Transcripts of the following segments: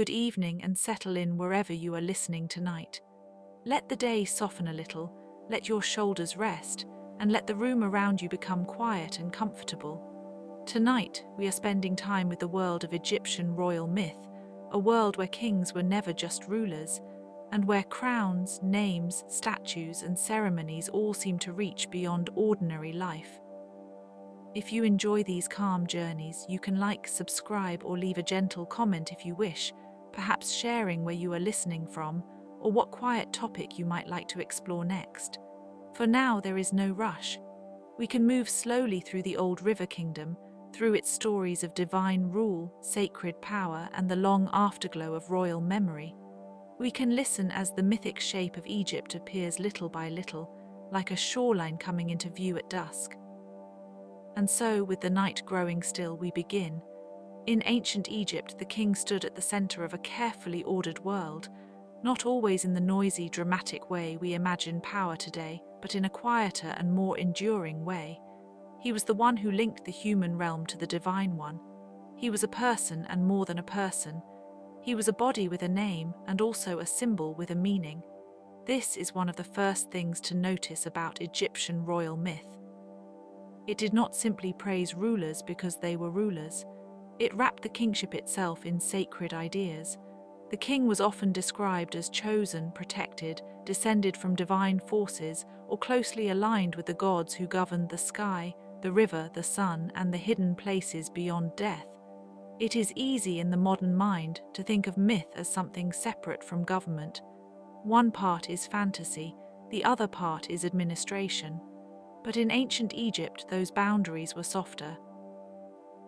good evening and settle in wherever you are listening tonight. Let the day soften a little, let your shoulders rest, and let the room around you become quiet and comfortable. Tonight, we are spending time with the world of Egyptian royal myth, a world where kings were never just rulers, and where crowns, names, statues, and ceremonies all seem to reach beyond ordinary life. If you enjoy these calm journeys, you can like, subscribe, or leave a gentle comment if you wish, perhaps sharing where you are listening from, or what quiet topic you might like to explore next. For now, there is no rush. We can move slowly through the old river kingdom, through its stories of divine rule, sacred power, and the long afterglow of royal memory. We can listen as the mythic shape of Egypt appears little by little, like a shoreline coming into view at dusk. And so, with the night growing still, we begin. In ancient Egypt, the king stood at the center of a carefully ordered world, not always in the noisy, dramatic way we imagine power today, but in a quieter and more enduring way. He was the one who linked the human realm to the divine one. He was a person and more than a person. He was a body with a name and also a symbol with a meaning. This is one of the first things to notice about Egyptian royal myth. It did not simply praise rulers because they were rulers. It wrapped the kingship itself in sacred ideas. The king was often described as chosen, protected, descended from divine forces, or closely aligned with the gods who governed the sky, the river, the sun, and the hidden places beyond death. It is easy in the modern mind to think of myth as something separate from government. One part is fantasy, the other part is administration. But in ancient Egypt, those boundaries were softer.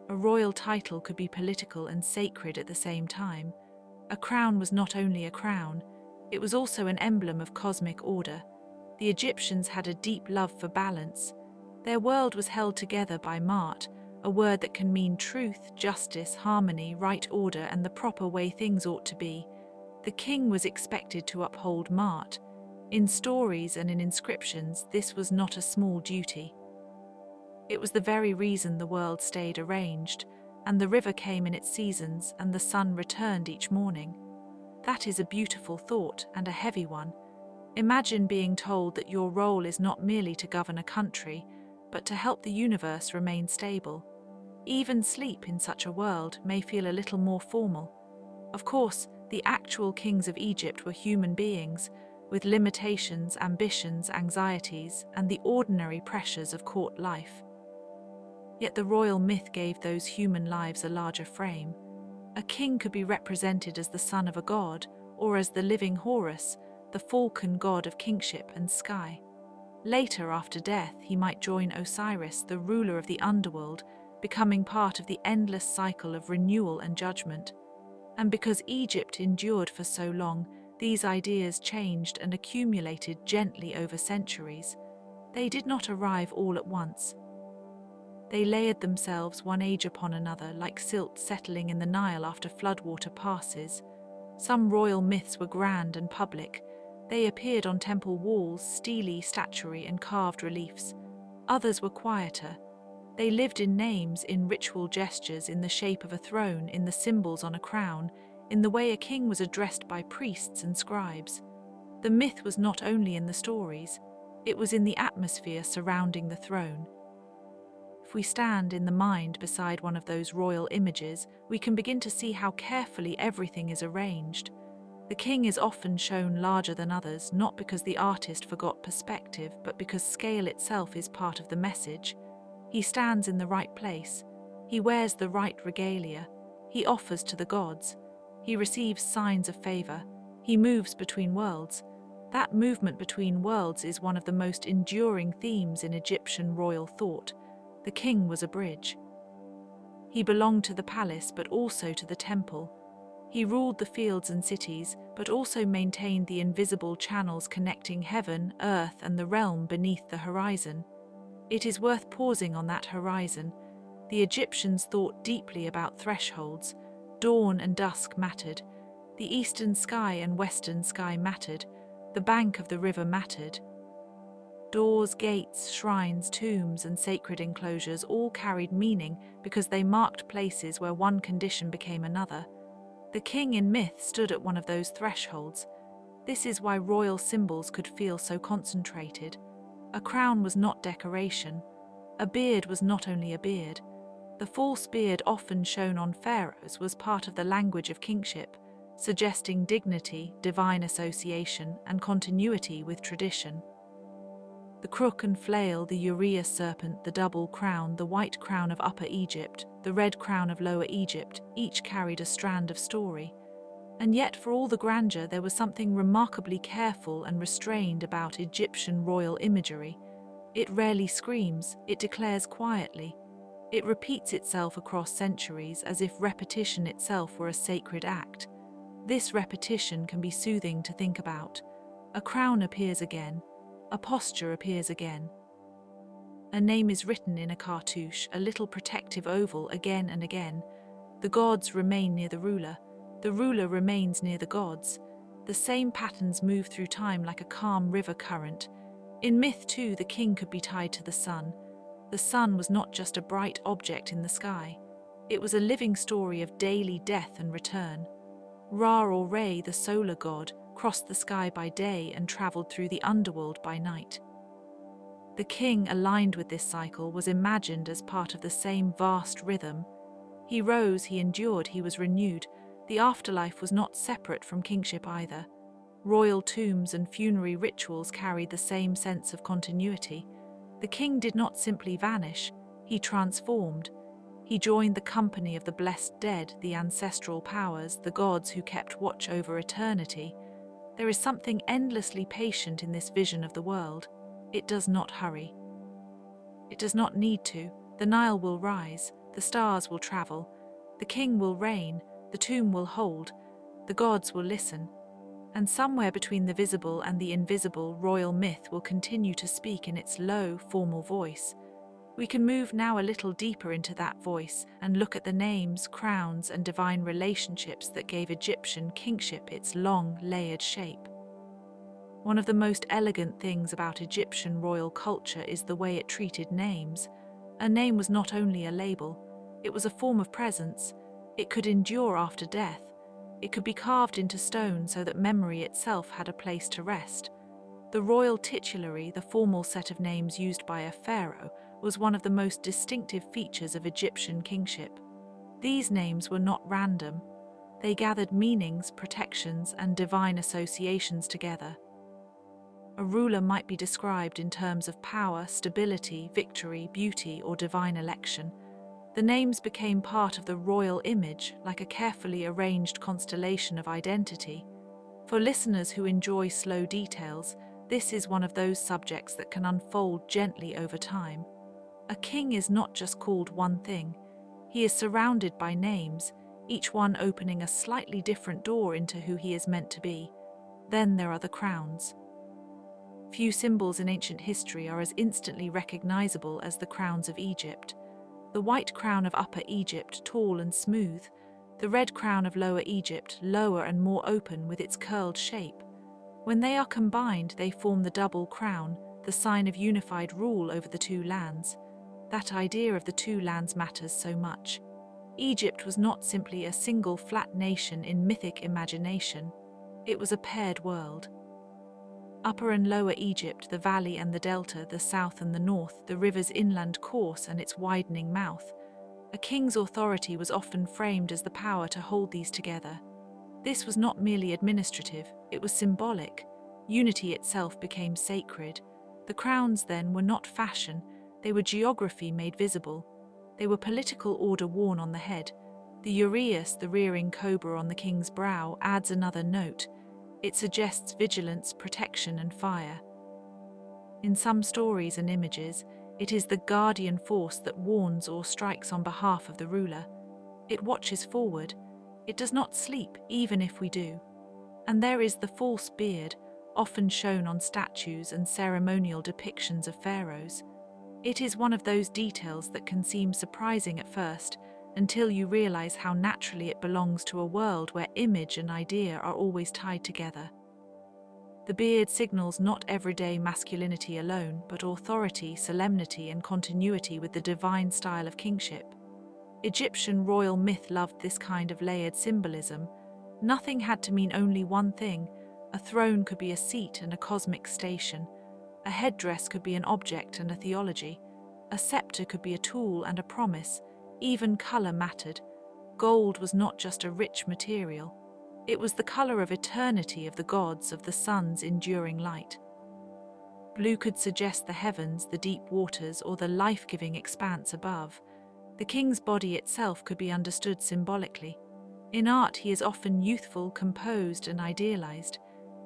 A royal title could be political and sacred at the same time. A crown was not only a crown, it was also an emblem of cosmic order. The Egyptians had a deep love for balance. Their world was held together by Ma'at, a word that can mean truth, justice, harmony, right order, and the proper way things ought to be. The king was expected to uphold Ma'at. In stories and in inscriptions, this was not a small duty. It was the very reason the world stayed arranged, and the river came in its seasons, and the sun returned each morning. That is a beautiful thought and a heavy one. Imagine being told that your role is not merely to govern a country, but to help the universe remain stable. Even sleep in such a world may feel a little more formal. Of course, the actual kings of Egypt were human beings, with limitations, ambitions, anxieties, and the ordinary pressures of court life. Yet the royal myth gave those human lives a larger frame. A king could be represented as the son of a god, or as the living Horus, the falcon god of kingship and sky. Later, after death, he might join Osiris, the ruler of the underworld, becoming part of the endless cycle of renewal and judgment. And because Egypt endured for so long, these ideas changed and accumulated gently over centuries. They did not arrive all at once. They layered themselves one age upon another, like silt settling in the Nile after floodwater passes. Some royal myths were grand and public. They appeared on temple walls, steely statuary, and carved reliefs. Others were quieter. They lived in names, in ritual gestures, in the shape of a throne, in the symbols on a crown, in the way a king was addressed by priests and scribes. The myth was not only in the stories, it was in the atmosphere surrounding the throne. If we stand in the mind beside one of those royal images, we can begin to see how carefully everything is arranged. The king is often shown larger than others, not because the artist forgot perspective, but because scale itself is part of the message. He stands in the right place. He wears the right regalia. He offers to the gods. He receives signs of favor. He moves between worlds. That movement between worlds is one of the most enduring themes in Egyptian royal thought. The king was a bridge. He belonged to the palace, but also to the temple. He ruled the fields and cities, but also maintained the invisible channels connecting heaven, earth, and the realm beneath the horizon. It is worth pausing on that horizon. The Egyptians thought deeply about thresholds. Dawn and dusk mattered. The eastern sky and western sky mattered. The bank of the river mattered. Doors, gates, shrines, tombs, and sacred enclosures all carried meaning because they marked places where one condition became another. The king in myth stood at one of those thresholds. This is why royal symbols could feel so concentrated. A crown was not decoration. A beard was not only a beard. The false beard often shown on pharaohs was part of the language of kingship, suggesting dignity, divine association, and continuity with tradition. The crook and flail, the uraeus serpent, the double crown, the white crown of Upper Egypt, the red crown of Lower Egypt, each carried a strand of story. And yet, for all the grandeur, there was something remarkably careful and restrained about Egyptian royal imagery. It rarely screams, it declares quietly. It repeats itself across centuries as if repetition itself were a sacred act. This repetition can be soothing to think about. A crown appears again. A posture appears again. A name is written in a cartouche, a little protective oval, again and again. The gods remain near the ruler remains near the gods. The same patterns move through time like a calm river current. In myth too, the king could be tied to the sun. The sun was not just a bright object in the sky. It was a living story of daily death and return. Ra or Re, the solar god, crossed the sky by day and travelled through the underworld by night. The king, aligned with this cycle, was imagined as part of the same vast rhythm. He rose, he endured, he was renewed. The afterlife was not separate from kingship either. Royal tombs and funerary rituals carried the same sense of continuity. The king did not simply vanish, he transformed. He joined the company of the blessed dead, the ancestral powers, the gods who kept watch over eternity. There is something endlessly patient in this vision of the world. It does not hurry. It does not need to. The Nile will rise, the stars will travel, the king will reign, the tomb will hold, the gods will listen. And somewhere between the visible and the invisible, royal myth will continue to speak in its low, formal voice. We can move now a little deeper into that voice and look at the names, crowns, and divine relationships that gave Egyptian kingship its long, layered shape. One of the most elegant things about Egyptian royal culture is the way it treated names. A name was not only a label, it was a form of presence. It could endure after death. It could be carved into stone so that memory itself had a place to rest. The royal titulary, the formal set of names used by a pharaoh, was one of the most distinctive features of Egyptian kingship. These names were not random. They gathered meanings, protections, and divine associations together. A ruler might be described in terms of power, stability, victory, beauty, or divine election. The names became part of the royal image, like a carefully arranged constellation of identity. For listeners who enjoy slow details, this is one of those subjects that can unfold gently over time. A king is not just called one thing. He is surrounded by names, each one opening a slightly different door into who he is meant to be. Then there are the crowns. Few symbols in ancient history are as instantly recognizable as the crowns of Egypt. The white crown of Upper Egypt, tall and smooth. The red crown of Lower Egypt, lower and more open with its curled shape. When they are combined, they form the double crown, the sign of unified rule over the two lands. That idea of the two lands matters so much. Egypt was not simply a single flat nation in mythic imagination. It was a paired world. Upper and Lower Egypt, the valley and the delta, the south and the north, the river's inland course and its widening mouth. A king's authority was often framed as the power to hold these together. This was not merely administrative, it was symbolic. Unity itself became sacred. The crowns, then, were not fashion, they were geography made visible. They were political order worn on the head. The uraeus, the rearing cobra on the king's brow, adds another note. It suggests vigilance, protection, and fire. In some stories and images, it is the guardian force that warns or strikes on behalf of the ruler. It watches forward. It does not sleep, even if we do. And there is the false beard, often shown on statues and ceremonial depictions of pharaohs. It is one of those details that can seem surprising at first, until you realize how naturally it belongs to a world where image and idea are always tied together. The beard signals not everyday masculinity alone, but authority, solemnity, and continuity with the divine style of kingship. Egyptian royal myth loved this kind of layered symbolism. Nothing had to mean only one thing. A throne could be a seat and a cosmic station. A headdress could be an object and a theology. A scepter could be a tool and a promise. Even color mattered. Gold was not just a rich material. It was the color of eternity, of the gods, of the sun's enduring light. Blue could suggest the heavens, the deep waters, or the life-giving expanse above. The king's body itself could be understood symbolically. In art, he is often youthful, composed, and idealized.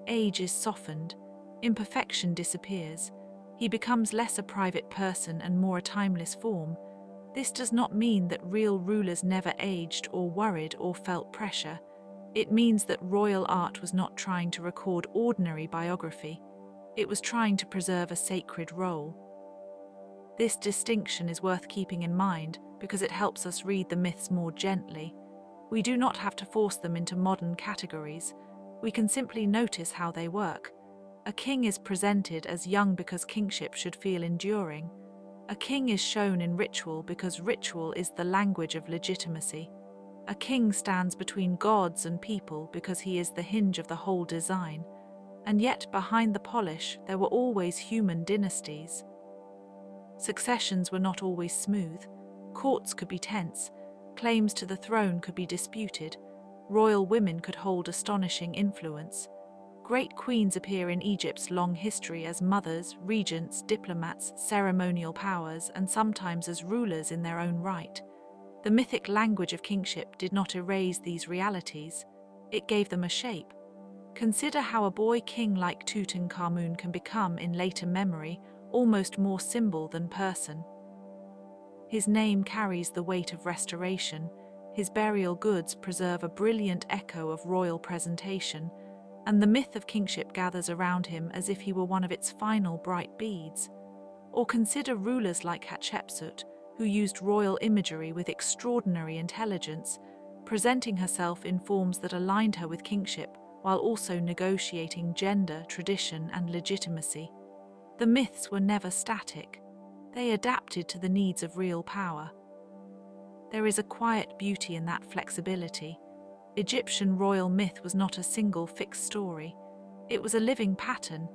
Age is softened. Imperfection disappears. He becomes less a private person and more a timeless form. This does not mean that real rulers never aged or worried or felt pressure. It means that royal art was not trying to record ordinary biography. It was trying to preserve a sacred role. This distinction is worth keeping in mind because it helps us read the myths more gently. We do not have to force them into modern categories. We can simply notice how they work. A king is presented as young because kingship should feel enduring. A king is shown in ritual because ritual is the language of legitimacy. A king stands between gods and people because he is the hinge of the whole design. And yet, behind the polish, there were always human dynasties. Successions were not always smooth. Courts could be tense. Claims to the throne could be disputed. Royal women could hold astonishing influence. Great queens appear in Egypt's long history as mothers, regents, diplomats, ceremonial powers, and sometimes as rulers in their own right. The mythic language of kingship did not erase these realities. It gave them a shape. Consider how a boy king like Tutankhamun can become, in later memory, almost more symbol than person. His name carries the weight of restoration. His burial goods preserve a brilliant echo of royal presentation, and the myth of kingship gathers around him as if he were one of its final bright beads. Or consider rulers like Hatshepsut, who used royal imagery with extraordinary intelligence, presenting herself in forms that aligned her with kingship, while also negotiating gender, tradition, and legitimacy. The myths were never static. They adapted to the needs of real power. There is a quiet beauty in that flexibility. Egyptian royal myth was not a single fixed story. It was a living pattern.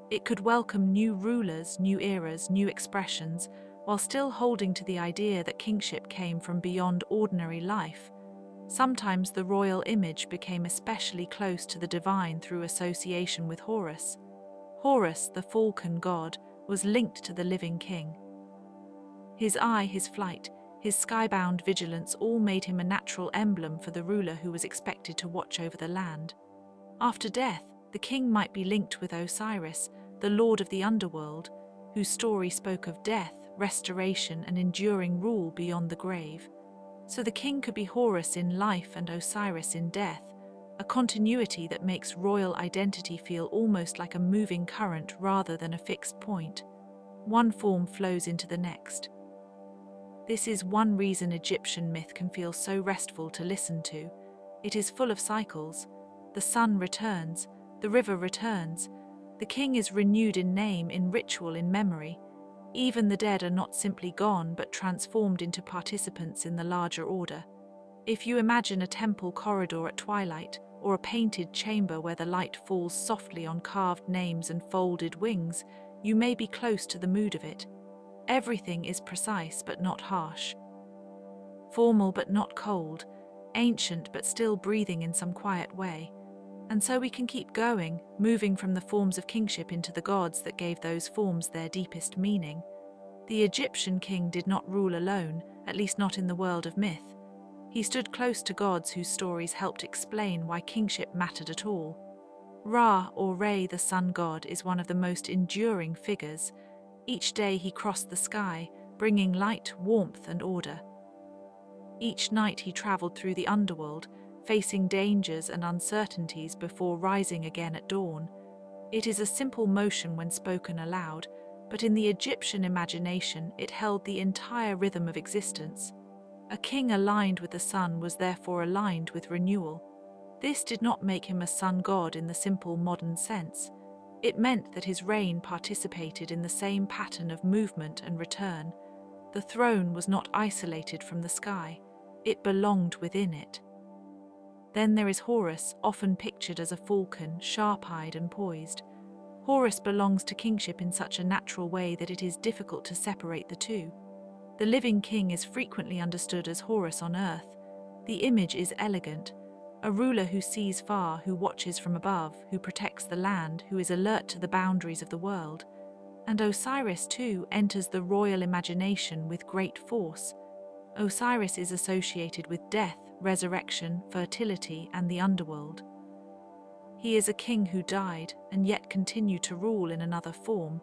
It could welcome new rulers, new eras, new expressions, while still holding to the idea that kingship came from beyond ordinary life. Sometimes the royal image became especially close to the divine through association with Horus. Horus, the falcon god, was linked to the living king. His eye, his flight, his skybound vigilance all made him a natural emblem for the ruler who was expected to watch over the land. After death, the king might be linked with Osiris, the lord of the underworld, whose story spoke of death, restoration, and enduring rule beyond the grave. So the king could be Horus in life and Osiris in death, a continuity that makes royal identity feel almost like a moving current rather than a fixed point. One form flows into the next. This is one reason Egyptian myth can feel so restful to listen to. It is full of cycles. The sun returns, the river returns, the king is renewed in name, in ritual, in memory. Even the dead are not simply gone but transformed into participants in the larger order. If you imagine a temple corridor at twilight, or a painted chamber where the light falls softly on carved names and folded wings, you may be close to the mood of it. Everything is precise but not harsh. Formal but not cold, ancient but still breathing in some quiet way. And so we can keep going, moving from the forms of kingship into the gods that gave those forms their deepest meaning. The Egyptian king did not rule alone, at least not in the world of myth. He stood close to gods whose stories helped explain why kingship mattered at all. Ra, or Re, the sun god, is one of the most enduring figures. Each day he crossed the sky, bringing light, warmth, and order. Each night he traveled through the underworld, facing dangers and uncertainties before rising again at dawn. It is a simple motion when spoken aloud, but in the Egyptian imagination it held the entire rhythm of existence. A king aligned with the sun was therefore aligned with renewal. This did not make him a sun god in the simple modern sense. It meant that his reign participated in the same pattern of movement and return. The throne was not isolated from the sky. It belonged within it. Then there is Horus, often pictured as a falcon, sharp-eyed and poised. Horus belongs to kingship in such a natural way that it is difficult to separate the two. The living king is frequently understood as Horus on earth. The image is elegant, a ruler who sees far, who watches from above, who protects the land, who is alert to the boundaries of the world. And Osiris, too, enters the royal imagination with great force. Osiris is associated with death, resurrection, fertility, and the underworld. He is a king who died and yet continued to rule in another form.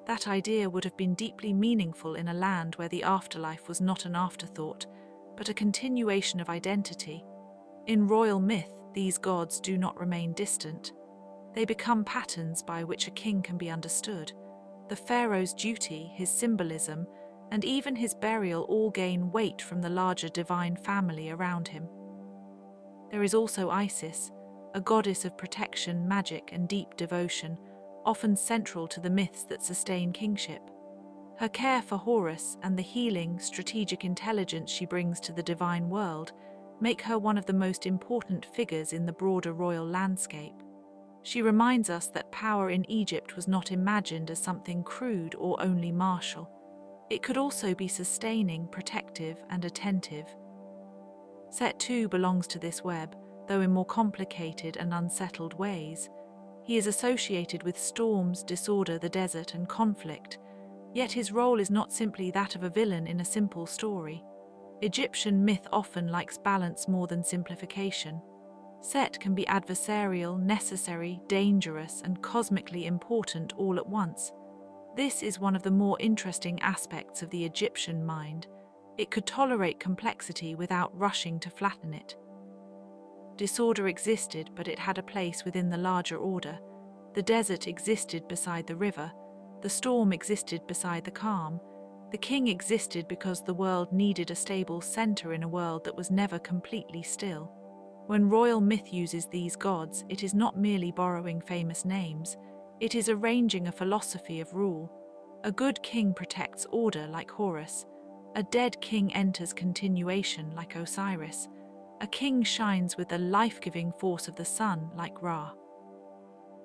That idea would have been deeply meaningful in a land where the afterlife was not an afterthought, but a continuation of identity. In royal myth, these gods do not remain distant. They become patterns by which a king can be understood. The pharaoh's duty, his symbolism, and even his burial all gain weight from the larger divine family around him. There is also Isis, a goddess of protection, magic, and deep devotion, often central to the myths that sustain kingship. Her care for Horus and the healing, strategic intelligence she brings to the divine world make her one of the most important figures in the broader royal landscape. She reminds us that power in Egypt was not imagined as something crude or only martial. It could also be sustaining, protective, and attentive. Set too belongs to this web, though in more complicated and unsettled ways. He is associated with storms, disorder, the desert, and conflict, yet his role is not simply that of a villain in a simple story. Egyptian myth often likes balance more than simplification. Set can be adversarial, necessary, dangerous, and cosmically important all at once. This is one of the more interesting aspects of the Egyptian mind. It could tolerate complexity without rushing to flatten it. Disorder existed, but it had a place within the larger order. The desert existed beside the river. The storm existed beside the calm. The king existed because the world needed a stable center in a world that was never completely still. When royal myth uses these gods, it is not merely borrowing famous names. It is arranging a philosophy of rule. A good king protects order like Horus. A dead king enters continuation like Osiris. A king shines with the life-giving force of the sun like Ra.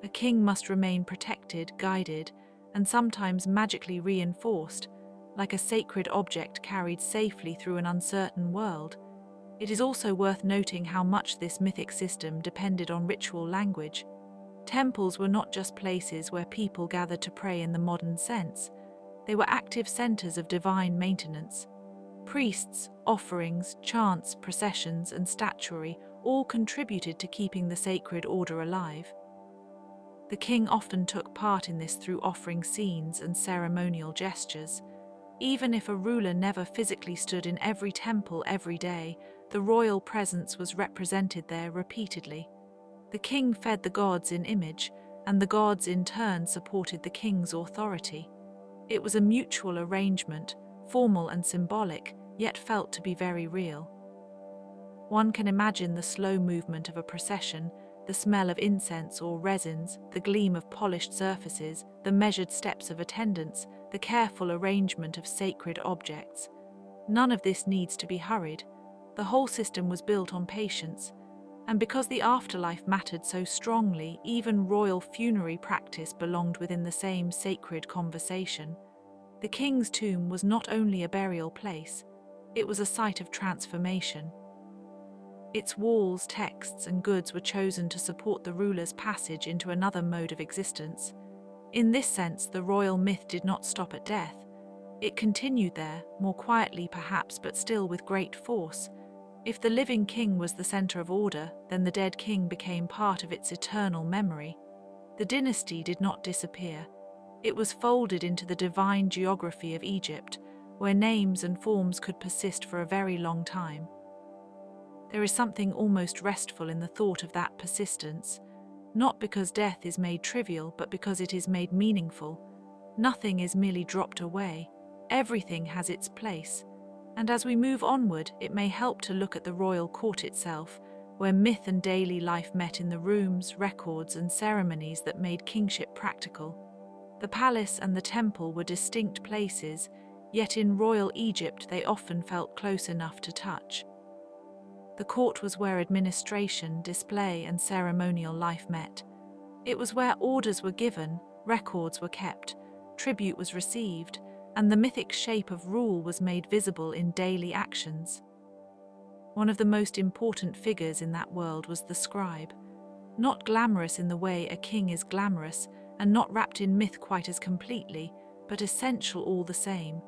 A king must remain protected, guided, and sometimes magically reinforced, like a sacred object carried safely through an uncertain world. It is also worth noting how much this mythic system depended on ritual language. Temples were not just places where people gathered to pray in the modern sense. They were active centers of divine maintenance. Priests, offerings, chants, processions, and statuary all contributed to keeping the sacred order alive. The king often took part in this through offering scenes and ceremonial gestures. Even if a ruler never physically stood in every temple every day, the royal presence was represented there repeatedly. The king fed the gods in image, and the gods in turn supported the king's authority. It was a mutual arrangement, formal and symbolic, yet felt to be very real. One can imagine the slow movement of a procession, the smell of incense or resins, the gleam of polished surfaces, the measured steps of attendants, the careful arrangement of sacred objects. None of this needs to be hurried. The whole system was built on patience. And because the afterlife mattered so strongly, even royal funerary practice belonged within the same sacred conversation. The king's tomb was not only a burial place, it was a site of transformation. Its walls, texts, and goods were chosen to support the ruler's passage into another mode of existence. In this sense, the royal myth did not stop at death. It continued there, more quietly perhaps, but still with great force. If the living king was the center of order, then the dead king became part of its eternal memory. The dynasty did not disappear. It was folded into the divine geography of Egypt, where names and forms could persist for a very long time. There is something almost restful in the thought of that persistence, not because death is made trivial, but because it is made meaningful. Nothing is merely dropped away. Everything has its place. And as we move onward, it may help to look at the royal court itself, where myth and daily life met in the rooms, records, and ceremonies that made kingship practical. The palace and the temple were distinct places, yet in royal Egypt they often felt close enough to touch. The court was where administration, display, and ceremonial life met. It was where orders were given, records were kept, tribute was received, and the mythic shape of rule was made visible in daily actions. One of the most important figures in that world was the scribe. Not glamorous in the way a king is glamorous, and not wrapped in myth quite as completely, but essential all the same.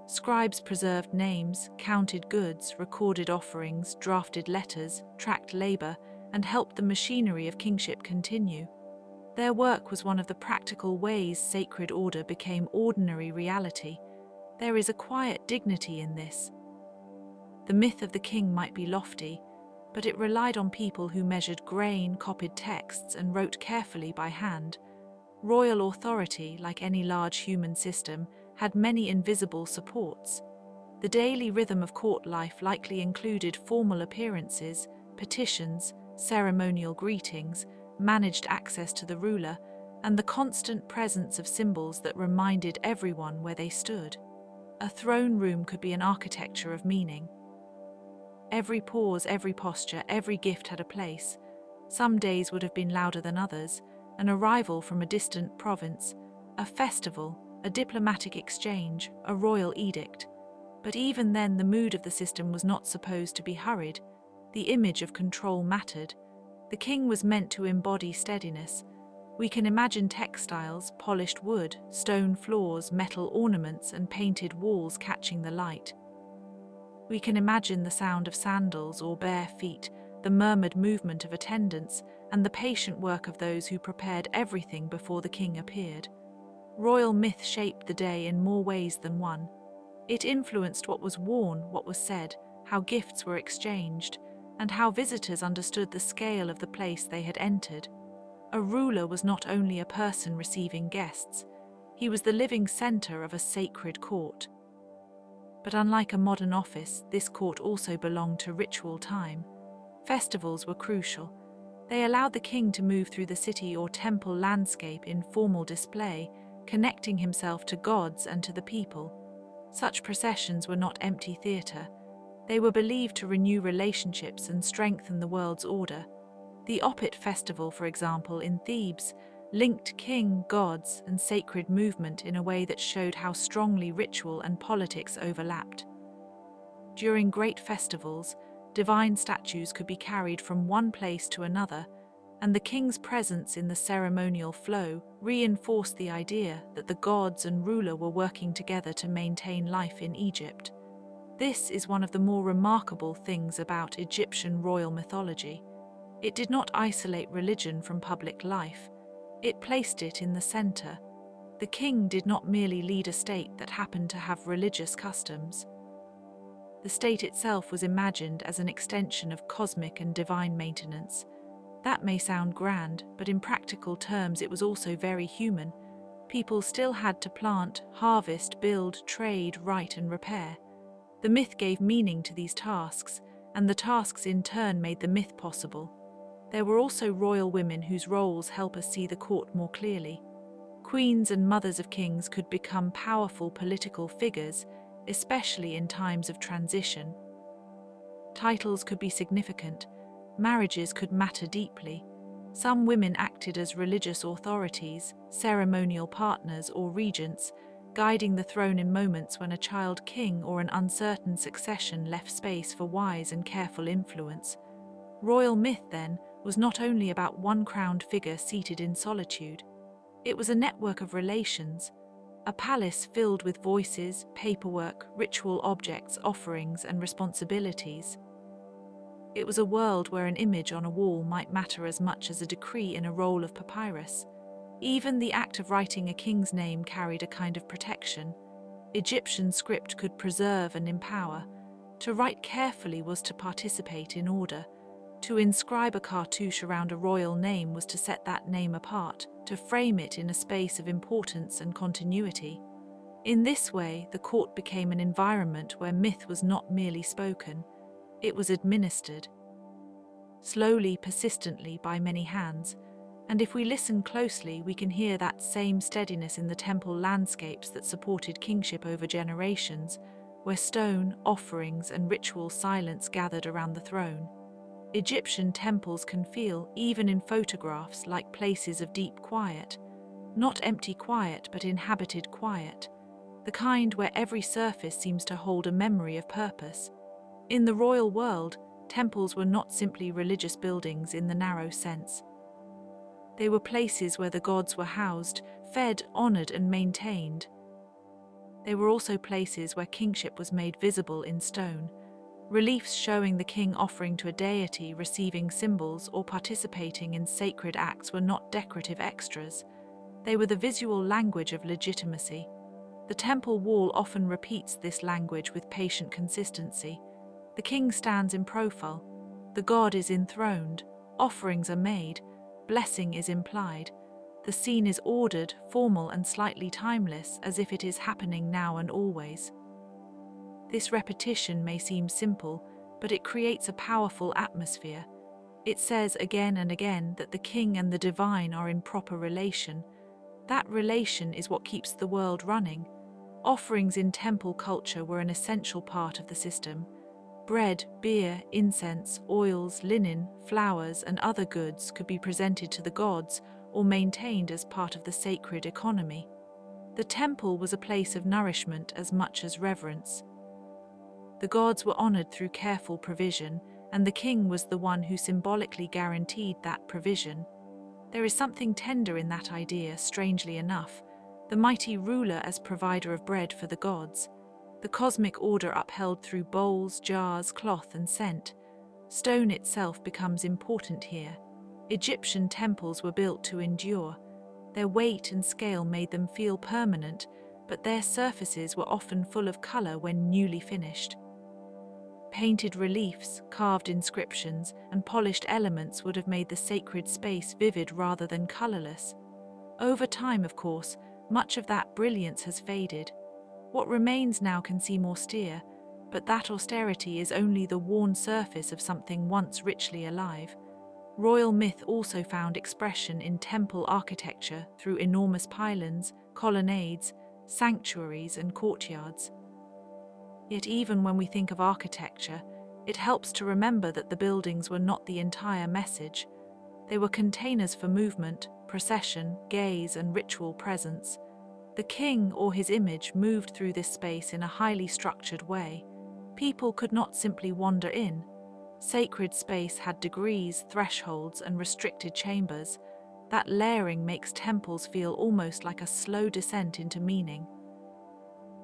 Scribes preserved names, counted goods, recorded offerings, drafted letters, tracked labor, and helped the machinery of kingship continue. Their work was one of the practical ways sacred order became ordinary reality. There is a quiet dignity in this. The myth of the king might be lofty, but it relied on people who measured grain, copied texts, and wrote carefully by hand. Royal authority, like any large human system, had many invisible supports. The daily rhythm of court life likely included formal appearances, petitions, ceremonial greetings, managed access to the ruler, and the constant presence of symbols that reminded everyone where they stood. A throne room could be an architecture of meaning. Every pause, every posture, every gift had a place. Some days would have been louder than others, an arrival from a distant province, a festival, a diplomatic exchange, a royal edict. But even then, the mood of the system was not supposed to be hurried. The image of control mattered. The king was meant to embody steadiness. We can imagine textiles, polished wood, stone floors, metal ornaments, and painted walls catching the light. We can imagine the sound of sandals or bare feet, the murmured movement of attendants, and the patient work of those who prepared everything before the king appeared. Royal myth shaped the day in more ways than one. It influenced what was worn, what was said, how gifts were exchanged, and how visitors understood the scale of the place they had entered. A ruler was not only a person receiving guests, he was the living center of a sacred court. But unlike a modern office, this court also belonged to ritual time. Festivals were crucial. They allowed the king to move through the city or temple landscape in formal display, connecting himself to gods and to the people. Such processions were not empty theater. They were believed to renew relationships and strengthen the world's order. The Opet festival, for example, in Thebes, linked king, gods, and sacred movement in a way that showed how strongly ritual and politics overlapped. During great festivals, divine statues could be carried from one place to another, and the king's presence in the ceremonial flow reinforced the idea that the gods and ruler were working together to maintain life in Egypt. This is one of the more remarkable things about Egyptian royal mythology. It did not isolate religion from public life. It placed it in the center. The king did not merely lead a state that happened to have religious customs. The state itself was imagined as an extension of cosmic and divine maintenance. That may sound grand, but in practical terms it was also very human. People still had to plant, harvest, build, trade, write, and repair. The myth gave meaning to these tasks, and the tasks in turn made the myth possible. There were also royal women whose roles help us see the court more clearly. Queens and mothers of kings could become powerful political figures, especially in times of transition. Titles could be significant. Marriages could matter deeply. Some women acted as religious authorities, ceremonial partners, or regents, guiding the throne in moments when a child king or an uncertain succession left space for wise and careful influence. Royal myth, then, was not only about one crowned figure seated in solitude. It was a network of relations, a palace filled with voices, paperwork, ritual objects, offerings, and responsibilities. It was a world where an image on a wall might matter as much as a decree in a roll of papyrus. Even the act of writing a king's name carried a kind of protection. Egyptian script could preserve and empower. To write carefully was to participate in order. To inscribe a cartouche around a royal name was to set that name apart, to frame it in a space of importance and continuity. In this way, the court became an environment where myth was not merely spoken, it was administered. Slowly, persistently, by many hands, and if we listen closely, we can hear that same steadiness in the temple landscapes that supported kingship over generations, where stone, offerings, and ritual silence gathered around the throne. Egyptian temples can feel, even in photographs, like places of deep quiet. Not empty quiet, but inhabited quiet. The kind where every surface seems to hold a memory of purpose. In the royal world, temples were not simply religious buildings in the narrow sense. They were places where the gods were housed, fed, honored, and maintained. They were also places where kingship was made visible in stone. Reliefs showing the king offering to a deity, receiving symbols, or participating in sacred acts were not decorative extras. They were the visual language of legitimacy. The temple wall often repeats this language with patient consistency. The king stands in profile. The god is enthroned. Offerings are made. Blessing is implied. The scene is ordered, formal, and slightly timeless, as if it is happening now and always. This repetition may seem simple, but it creates a powerful atmosphere. It says again and again that the king and the divine are in proper relation. That relation is what keeps the world running. Offerings in temple culture were an essential part of the system. Bread, beer, incense, oils, linen, flowers, and other goods could be presented to the gods or maintained as part of the sacred economy. The temple was a place of nourishment as much as reverence. The gods were honored through careful provision, and the king was the one who symbolically guaranteed that provision. There is something tender in that idea, strangely enough. The mighty ruler as provider of bread for the gods. The cosmic order upheld through bowls, jars, cloth, and scent. Stone itself becomes important here. Egyptian temples were built to endure. Their weight and scale made them feel permanent, but their surfaces were often full of color when newly finished. Painted reliefs, carved inscriptions, and polished elements would have made the sacred space vivid rather than colorless. Over time, of course, much of that brilliance has faded. What remains now can seem austere, but that austerity is only the worn surface of something once richly alive. Royal myth also found expression in temple architecture through enormous pylons, colonnades, sanctuaries, and courtyards. Yet even when we think of architecture, it helps to remember that the buildings were not the entire message. They were containers for movement, procession, gaze, and ritual presence. The king or his image moved through this space in a highly structured way. People could not simply wander in. Sacred space had degrees, thresholds, and restricted chambers. That layering makes temples feel almost like a slow descent into meaning.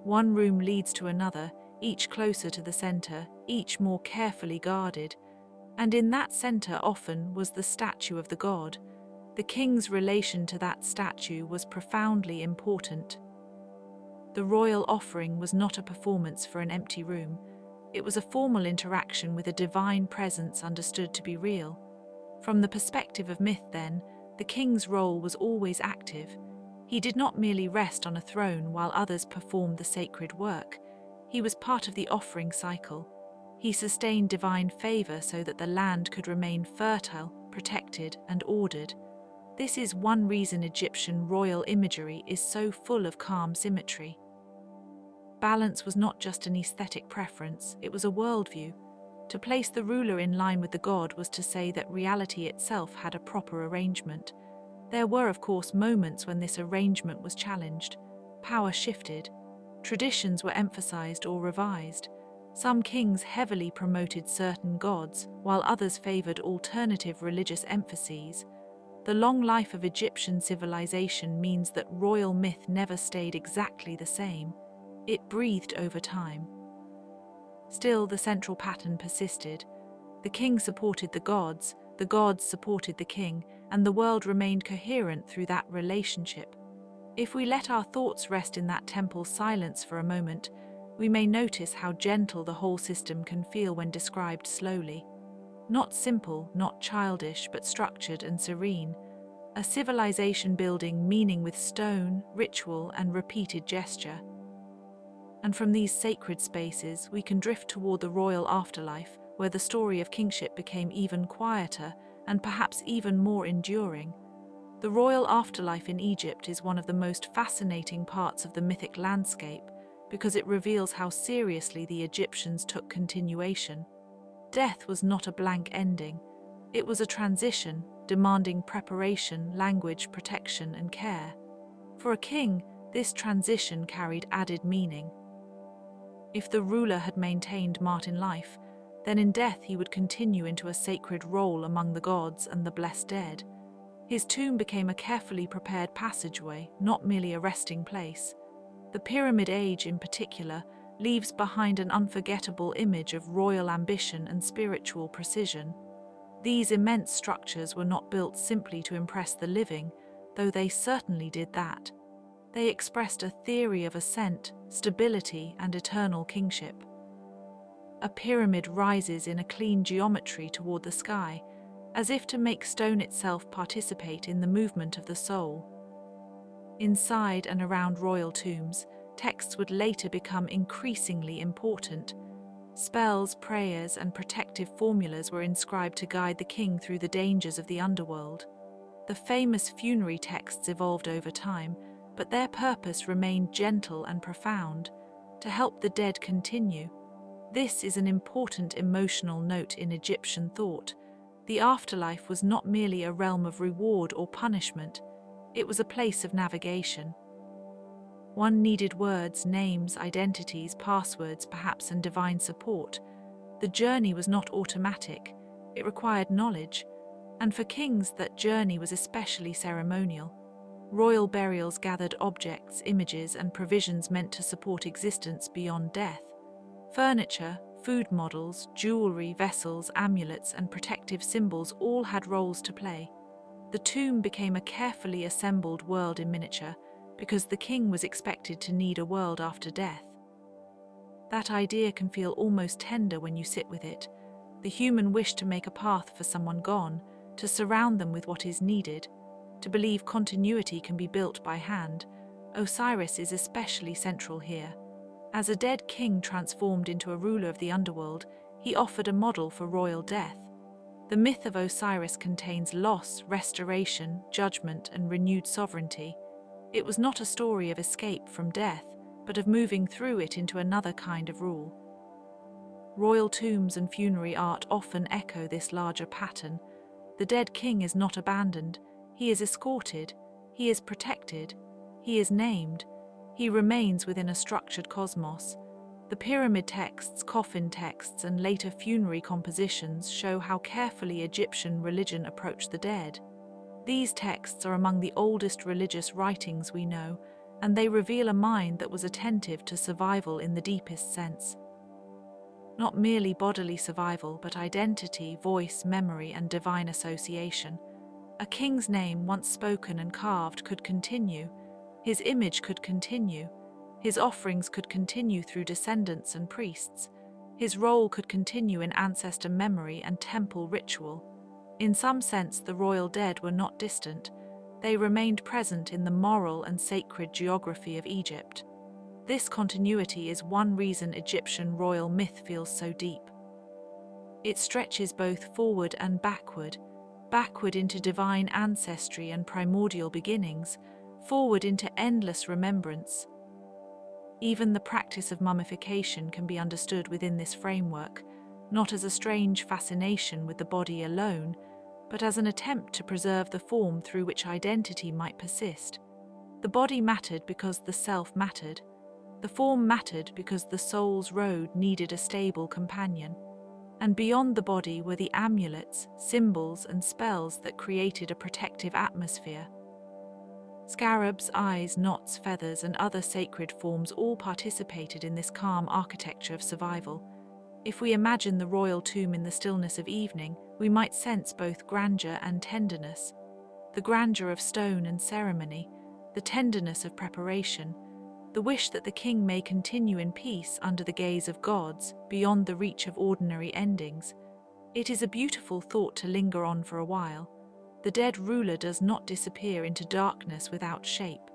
One room leads to another, each closer to the center, each more carefully guarded. And in that center often was the statue of the god. The king's relation to that statue was profoundly important. The royal offering was not a performance for an empty room. It was a formal interaction with a divine presence understood to be real. From the perspective of myth, then, the king's role was always active. He did not merely rest on a throne while others performed the sacred work. He was part of the offering cycle. He sustained divine favor so that the land could remain fertile, protected, and ordered. This is one reason Egyptian royal imagery is so full of calm symmetry. Balance was not just an aesthetic preference, it was a worldview. To place the ruler in line with the god was to say that reality itself had a proper arrangement. There were, of course, moments when this arrangement was challenged. Power shifted. Traditions were emphasized or revised. Some kings heavily promoted certain gods, while others favored alternative religious emphases. The long life of Egyptian civilization means that royal myth never stayed exactly the same. It breathed over time. Still, the central pattern persisted. The king supported the gods supported the king, and the world remained coherent through that relationship. If we let our thoughts rest in that temple silence for a moment, we may notice how gentle the whole system can feel when described slowly. Not simple, not childish, but structured and serene. A civilization building meaning with stone, ritual, and repeated gesture. And from these sacred spaces, we can drift toward the royal afterlife, where the story of kingship became even quieter and perhaps even more enduring. The royal afterlife in Egypt is one of the most fascinating parts of the mythic landscape because it reveals how seriously the Egyptians took continuation. Death was not a blank ending. It was a transition, demanding preparation, language, protection, and care. For a king, this transition carried added meaning. If the ruler had maintained Martin life, then in death he would continue into a sacred role among the gods and the blessed dead. His tomb became a carefully prepared passageway, not merely a resting place. The Pyramid Age, in particular, leaves behind an unforgettable image of royal ambition and spiritual precision. These immense structures were not built simply to impress the living, though they certainly did that. They expressed a theory of ascent, stability, and eternal kingship. A pyramid rises in a clean geometry toward the sky, as if to make stone itself participate in the movement of the soul. Inside and around royal tombs, texts would later become increasingly important. Spells, prayers, and protective formulas were inscribed to guide the king through the dangers of the underworld. The famous funerary texts evolved over time, but their purpose remained gentle and profound, to help the dead continue. This is an important emotional note in Egyptian thought. The afterlife was not merely a realm of reward or punishment, it was a place of navigation. One needed words, names, identities, passwords, perhaps, and divine support. The journey was not automatic, it required knowledge, and for kings that journey was especially ceremonial. Royal burials gathered objects, images, and provisions meant to support existence beyond death. Furniture, food models, jewelry, vessels, amulets, and protective symbols all had roles to play. The tomb became a carefully assembled world in miniature, because the king was expected to need a world after death. That idea can feel almost tender when you sit with it. The human wish to make a path for someone gone, to surround them with what is needed, to believe continuity can be built by hand. Osiris is especially central here. As a dead king transformed into a ruler of the underworld, he offered a model for royal death. The myth of Osiris contains loss, restoration, judgment, and renewed sovereignty. It was not a story of escape from death, but of moving through it into another kind of rule. Royal tombs and funerary art often echo this larger pattern. The dead king is not abandoned, he is escorted, he is protected, he is named, he remains within a structured cosmos. The pyramid texts, coffin texts, and later funerary compositions show how carefully Egyptian religion approached the dead. These texts are among the oldest religious writings we know, and they reveal a mind that was attentive to survival in the deepest sense. Not merely bodily survival, but identity, voice, memory, and divine association. A king's name, once spoken and carved, could continue. His image could continue. His offerings could continue through descendants and priests. His role could continue in ancestor memory and temple ritual. In some sense, the royal dead were not distant. They remained present in the moral and sacred geography of Egypt. This continuity is one reason Egyptian royal myth feels so deep. It stretches both forward and backward into divine ancestry and primordial beginnings, forward into endless remembrance. Even the practice of mummification can be understood within this framework, not as a strange fascination with the body alone, but as an attempt to preserve the form through which identity might persist. The body mattered because the self mattered. The form mattered because the soul's road needed a stable companion. And beyond the body were the amulets, symbols, and spells that created a protective atmosphere. Scarabs, eyes, knots, feathers, and other sacred forms all participated in this calm architecture of survival. If we imagine the royal tomb in the stillness of evening, we might sense both grandeur and tenderness. The grandeur of stone and ceremony, the tenderness of preparation, the wish that the king may continue in peace under the gaze of gods, beyond the reach of ordinary endings. It is a beautiful thought to linger on for a while. The dead ruler does not disappear into darkness without shape.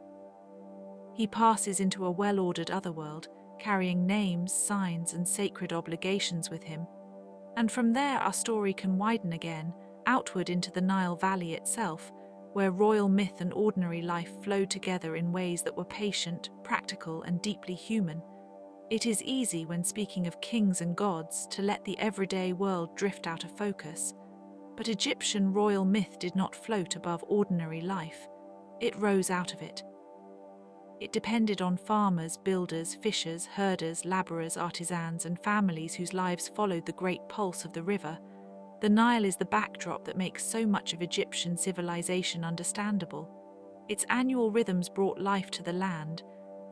He passes into a well-ordered otherworld, carrying names, signs, and sacred obligations with him. And from there our story can widen again, outward into the Nile Valley itself, where royal myth and ordinary life flowed together in ways that were patient, practical, and deeply human. It is easy when speaking of kings and gods to let the everyday world drift out of focus, but Egyptian royal myth did not float above ordinary life. It rose out of it. It depended on farmers, builders, fishers, herders, labourers, artisans, and families whose lives followed the great pulse of the river. The Nile is the backdrop that makes so much of Egyptian civilization understandable. Its annual rhythms brought life to the land,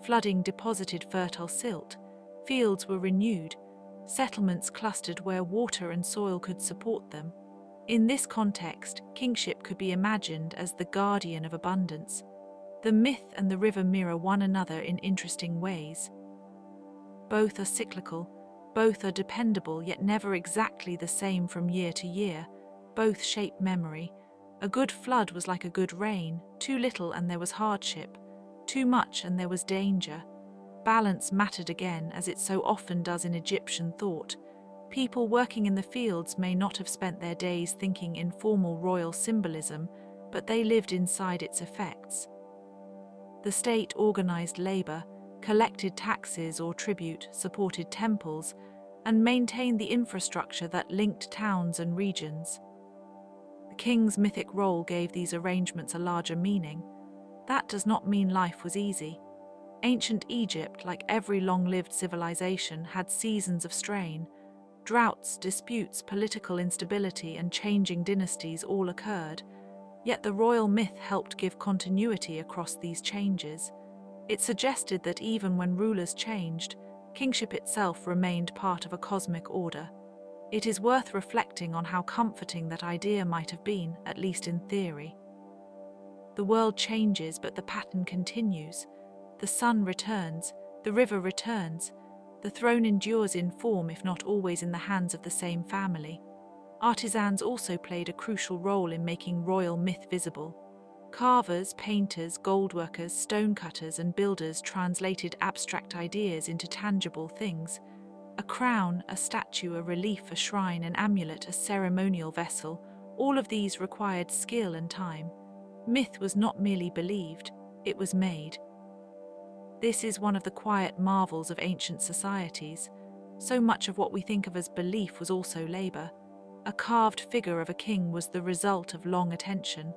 flooding deposited fertile silt, fields were renewed, settlements clustered where water and soil could support them. In this context, kingship could be imagined as the guardian of abundance. The myth and the river mirror one another in interesting ways. Both are cyclical, both are dependable yet never exactly the same from year to year, both shape memory. A good flood was like a good rain, too little and there was hardship, too much and there was danger. Balance mattered again, as it so often does in Egyptian thought. People working in the fields may not have spent their days thinking in formal royal symbolism, but they lived inside its effects. The state organized labor, collected taxes or tribute, supported temples, and maintained the infrastructure that linked towns and regions. The king's mythic role gave these arrangements a larger meaning. That does not mean life was easy. Ancient Egypt, like every long-lived civilization, had seasons of strain. Droughts, disputes, political instability, and changing dynasties all occurred. Yet the royal myth helped give continuity across these changes. It suggested that even when rulers changed, kingship itself remained part of a cosmic order. It is worth reflecting on how comforting that idea might have been, at least in theory. The world changes, but the pattern continues. The sun returns, the river returns, the throne endures in form if not always in the hands of the same family. Artisans also played a crucial role in making royal myth visible. Carvers, painters, goldworkers, stonecutters, and builders translated abstract ideas into tangible things. A crown, a statue, a relief, a shrine, an amulet, a ceremonial vessel, all of these required skill and time. Myth was not merely believed, it was made. This is one of the quiet marvels of ancient societies. So much of what we think of as belief was also labor. A carved figure of a king was the result of long attention.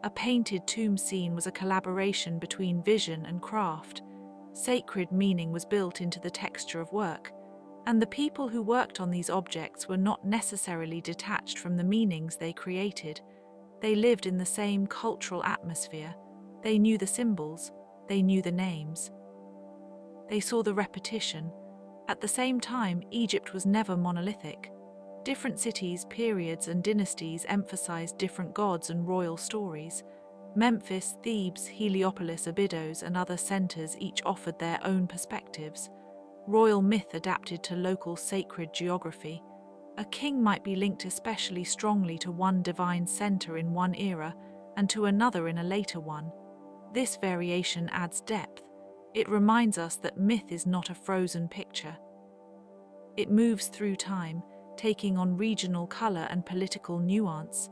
A painted tomb scene was a collaboration between vision and craft. Sacred meaning was built into the texture of work, and the people who worked on these objects were not necessarily detached from the meanings they created. They lived in the same cultural atmosphere. They knew the symbols, they knew the names. They saw the repetition. At the same time, Egypt was never monolithic. Different cities, periods, and dynasties emphasized different gods and royal stories. Memphis, Thebes, Heliopolis, Abydos, and other centers each offered their own perspectives. Royal myth adapted to local sacred geography. A king might be linked especially strongly to one divine center in one era and to another in a later one. This variation adds depth. It reminds us that myth is not a frozen picture. It moves through time, taking on regional color and political nuance.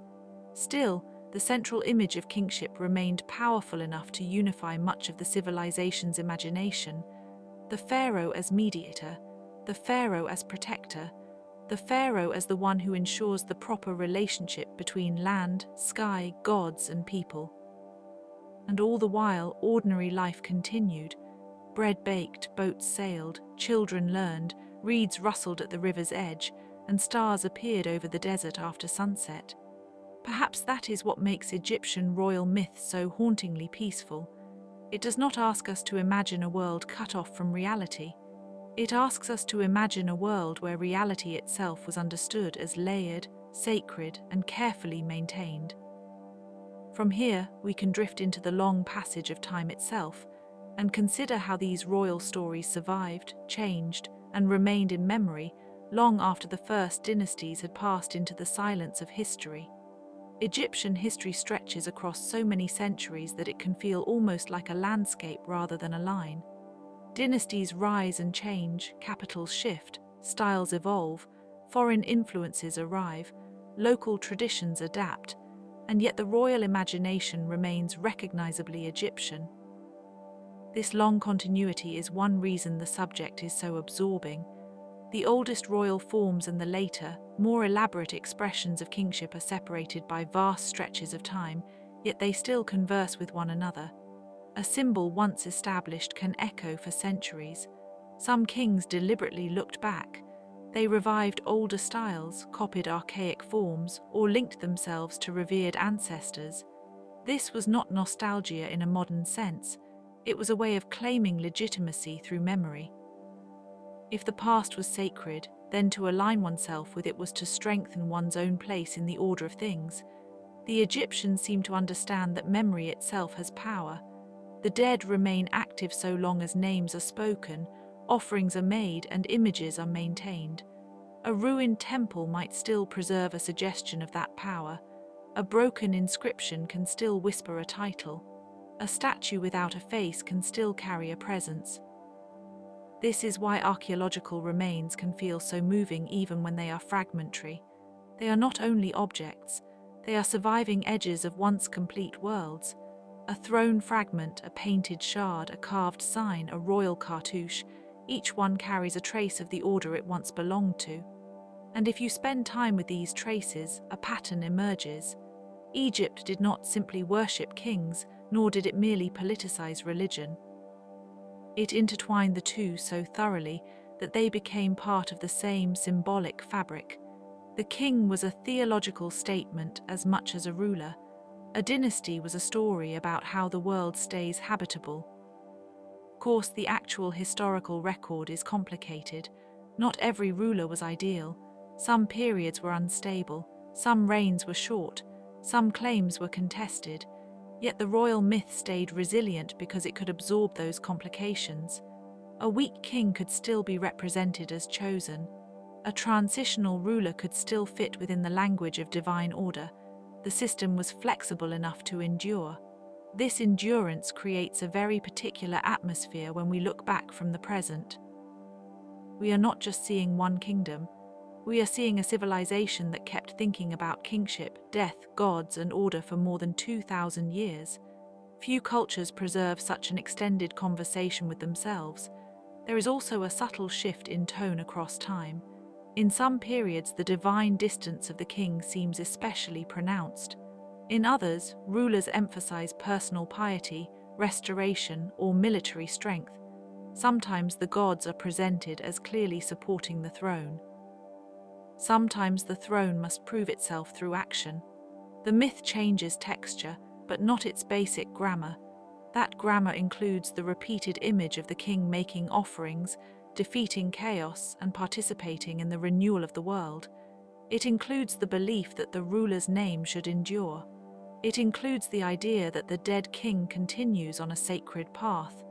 Still, the central image of kingship remained powerful enough to unify much of the civilization's imagination. The pharaoh as mediator, the pharaoh as protector, the pharaoh as the one who ensures the proper relationship between land, sky, gods, and people. And all the while, ordinary life continued. Bread baked, boats sailed, children learned, reeds rustled at the river's edge, and stars appeared over the desert after sunset. Perhaps that is what makes Egyptian royal myth so hauntingly peaceful. It does not ask us to imagine a world cut off from reality. It asks us to imagine a world where reality itself was understood as layered, sacred, and carefully maintained. From here, we can drift into the long passage of time itself and consider how these royal stories survived, changed, and remained in memory long after the first dynasties had passed into the silence of history. Egyptian history stretches across so many centuries that it can feel almost like a landscape rather than a line. Dynasties rise and change, capitals shift, styles evolve, foreign influences arrive, local traditions adapt, and yet the royal imagination remains recognizably Egyptian. This long continuity is one reason the subject is so absorbing. The oldest royal forms and the later, more elaborate expressions of kingship are separated by vast stretches of time, yet they still converse with one another. A symbol once established can echo for centuries. Some kings deliberately looked back. They revived older styles, copied archaic forms, or linked themselves to revered ancestors. This was not nostalgia in a modern sense. It was a way of claiming legitimacy through memory. If the past was sacred, then to align oneself with it was to strengthen one's own place in the order of things. The Egyptians seem to understand that memory itself has power. The dead remain active so long as names are spoken, offerings are made, and images are maintained. A ruined temple might still preserve a suggestion of that power. A broken inscription can still whisper a title. A statue without a face can still carry a presence. This is why archaeological remains can feel so moving even when they are fragmentary. They are not only objects, they are surviving edges of once complete worlds. A thrown fragment, a painted shard, a carved sign, a royal cartouche, each one carries a trace of the order it once belonged to. And if you spend time with these traces, a pattern emerges. Egypt did not simply worship kings, nor did it merely politicize religion. It intertwined the two so thoroughly that they became part of the same symbolic fabric. The king was a theological statement as much as a ruler. A dynasty was a story about how the world stays habitable. Of course, the actual historical record is complicated. Not every ruler was ideal. Some periods were unstable, some reigns were short, some claims were contested. Yet the royal myth stayed resilient because it could absorb those complications. A weak king could still be represented as chosen. A transitional ruler could still fit within the language of divine order. The system was flexible enough to endure. This endurance creates a very particular atmosphere when we look back from the present. We are not just seeing one kingdom. We are seeing a civilization that kept thinking about kingship, death, gods, and order for more than 2,000 years. Few cultures preserve such an extended conversation with themselves. There is also a subtle shift in tone across time. In some periods, the divine distance of the king seems especially pronounced. In others, rulers emphasize personal piety, restoration, or military strength. Sometimes the gods are presented as clearly supporting the throne. Sometimes the throne must prove itself through action. The myth changes texture, but not its basic grammar. That grammar includes the repeated image of the king making offerings, defeating chaos, and participating in the renewal of the world. It includes the belief that the ruler's name should endure. It includes the idea that the dead king continues on a sacred path.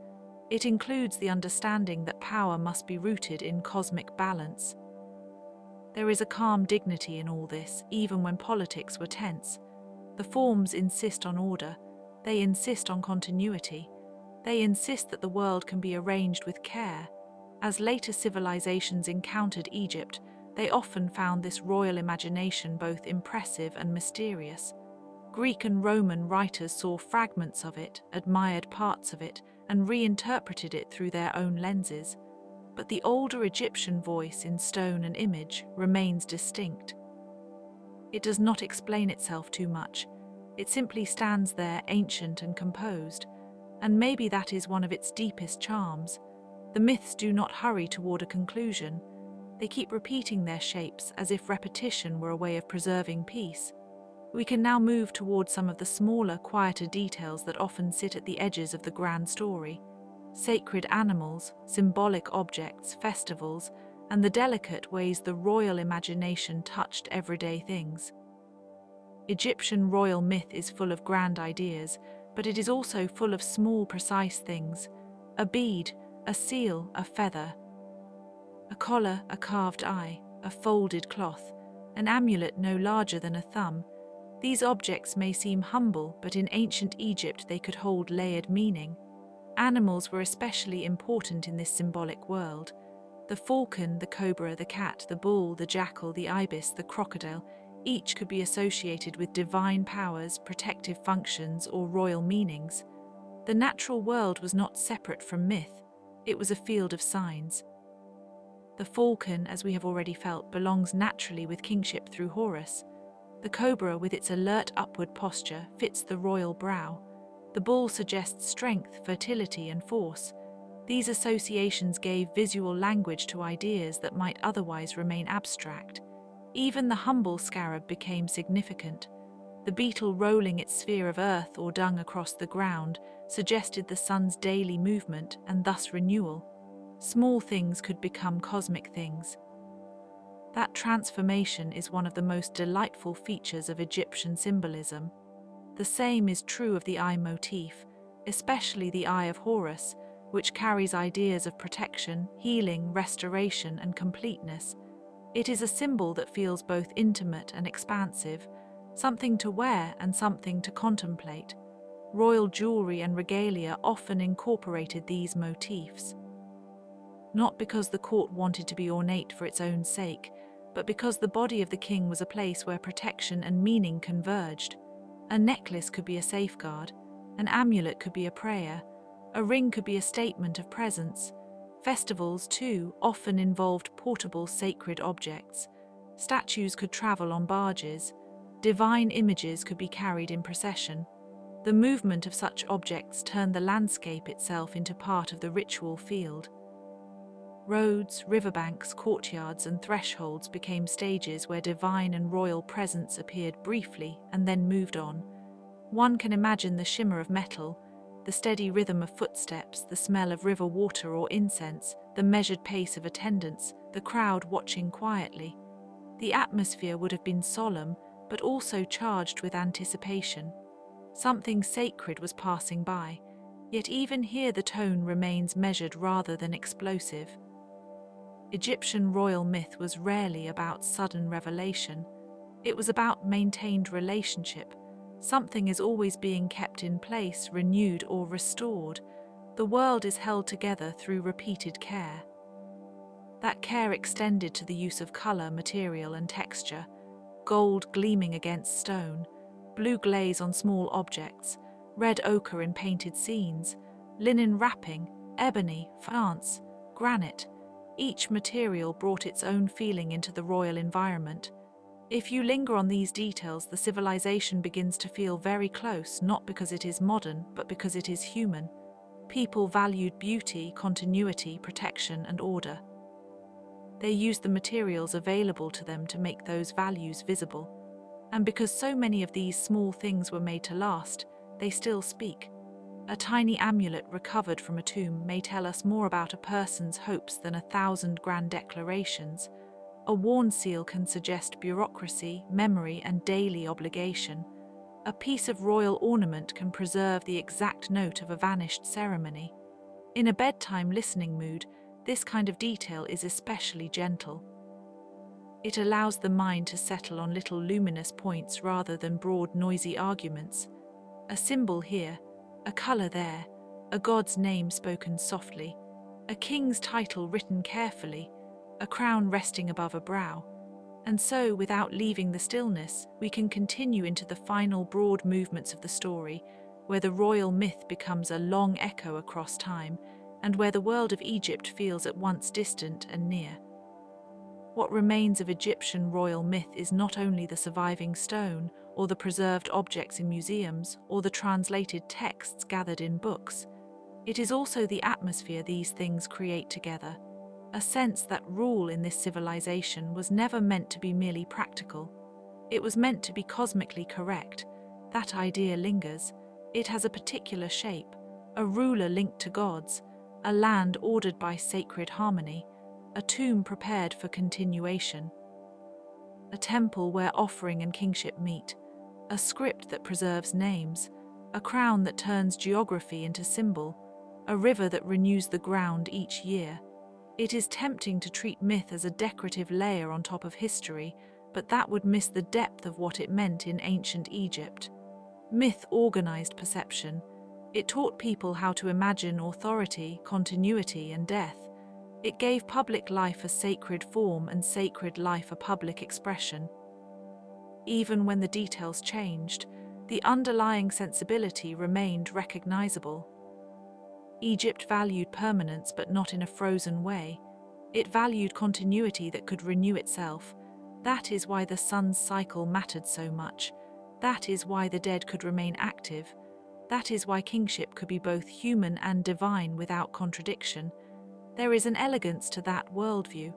It includes the understanding that power must be rooted in cosmic balance. There is a calm dignity in all this, even when politics were tense. The forms insist on order. They insist on continuity. They insist that the world can be arranged with care. As later civilizations encountered Egypt, they often found this royal imagination both impressive and mysterious. Greek and Roman writers saw fragments of it, admired parts of it, and reinterpreted it through their own lenses. But the older Egyptian voice in stone and image remains distinct. It does not explain itself too much. It simply stands there, ancient and composed, and maybe that is one of its deepest charms. The myths do not hurry toward a conclusion. They keep repeating their shapes as if repetition were a way of preserving peace. We can now move toward some of the smaller, quieter details that often sit at the edges of the grand story. Sacred animals, symbolic objects, festivals, and the delicate ways the royal imagination touched everyday things. Egyptian royal myth is full of grand ideas, but it is also full of small, precise things. A bead, a seal, a feather, a collar, a carved eye, a folded cloth, an amulet no larger than a thumb. These objects may seem humble, but in ancient Egypt they could hold layered meaning. Animals were especially important in this symbolic world. The falcon, the cobra, the cat, the bull, the jackal, the ibis, the crocodile, each could be associated with divine powers, protective functions, or royal meanings. The natural world was not separate from myth, it was a field of signs. The falcon, as we have already felt, belongs naturally with kingship through Horus. The cobra, with its alert upward posture, fits the royal brow. The bull suggests strength, fertility, and force. These associations gave visual language to ideas that might otherwise remain abstract. Even the humble scarab became significant. The beetle rolling its sphere of earth or dung across the ground suggested the sun's daily movement and thus renewal. Small things could become cosmic things. That transformation is one of the most delightful features of Egyptian symbolism. The same is true of the eye motif, especially the Eye of Horus, which carries ideas of protection, healing, restoration, and completeness. It is a symbol that feels both intimate and expansive, something to wear and something to contemplate. Royal jewelry and regalia often incorporated these motifs. Not because the court wanted to be ornate for its own sake, but because the body of the king was a place where protection and meaning converged. A necklace could be a safeguard, an amulet could be a prayer, a ring could be a statement of presence. Festivals, too, often involved portable sacred objects. Statues could travel on barges. Divine images could be carried in procession. The movement of such objects turned the landscape itself into part of the ritual field. Roads, riverbanks, courtyards, and thresholds became stages where divine and royal presence appeared briefly and then moved on. One can imagine the shimmer of metal, the steady rhythm of footsteps, the smell of river water or incense, the measured pace of attendants, the crowd watching quietly. The atmosphere would have been solemn, but also charged with anticipation. Something sacred was passing by, yet even here the tone remains measured rather than explosive. Egyptian royal myth was rarely about sudden revelation. It was about maintained relationship. Something is always being kept in place, renewed, or restored. The world is held together through repeated care. That care extended to the use of color, material, and texture. Gold gleaming against stone, blue glaze on small objects, red ochre in painted scenes, linen wrapping, ebony, faience, granite. Each material brought its own feeling into the royal environment. If you linger on these details, the civilization begins to feel very close, not because it is modern, but because it is human. People valued beauty, continuity, protection, and order. They used the materials available to them to make those values visible. And because so many of these small things were made to last, they still speak. A tiny amulet recovered from a tomb may tell us more about a person's hopes than 1,000 grand declarations. A worn seal can suggest bureaucracy, memory, and daily obligation. A piece of royal ornament can preserve the exact note of a vanished ceremony. In a bedtime listening mood, this kind of detail is especially gentle. It allows the mind to settle on little luminous points rather than broad, noisy arguments. A symbol here, a color there, a god's name spoken softly, a king's title written carefully, a crown resting above a brow. And so, without leaving the stillness, we can continue into the final broad movements of the story, where the royal myth becomes a long echo across time, and where the world of Egypt feels at once distant and near. What remains of Egyptian royal myth is not only the surviving stone, or the preserved objects in museums, or the translated texts gathered in books. It is also the atmosphere these things create together, a sense that rule in this civilization was never meant to be merely practical. It was meant to be cosmically correct. That idea lingers. It has a particular shape, a ruler linked to gods, a land ordered by sacred harmony, a tomb prepared for continuation, a temple where offering and kingship meet, a script that preserves names, a crown that turns geography into symbol, a river that renews the ground each year. It is tempting to treat myth as a decorative layer on top of history, but that would miss the depth of what it meant in ancient Egypt. Myth organized perception. It taught people how to imagine authority, continuity, and death. It gave public life a sacred form and sacred life a public expression. Even when the details changed, the underlying sensibility remained recognizable. Egypt valued permanence, but not in a frozen way. It valued continuity that could renew itself. That is why the sun's cycle mattered so much. That is why the dead could remain active. That is why kingship could be both human and divine without contradiction. There is an elegance to that worldview.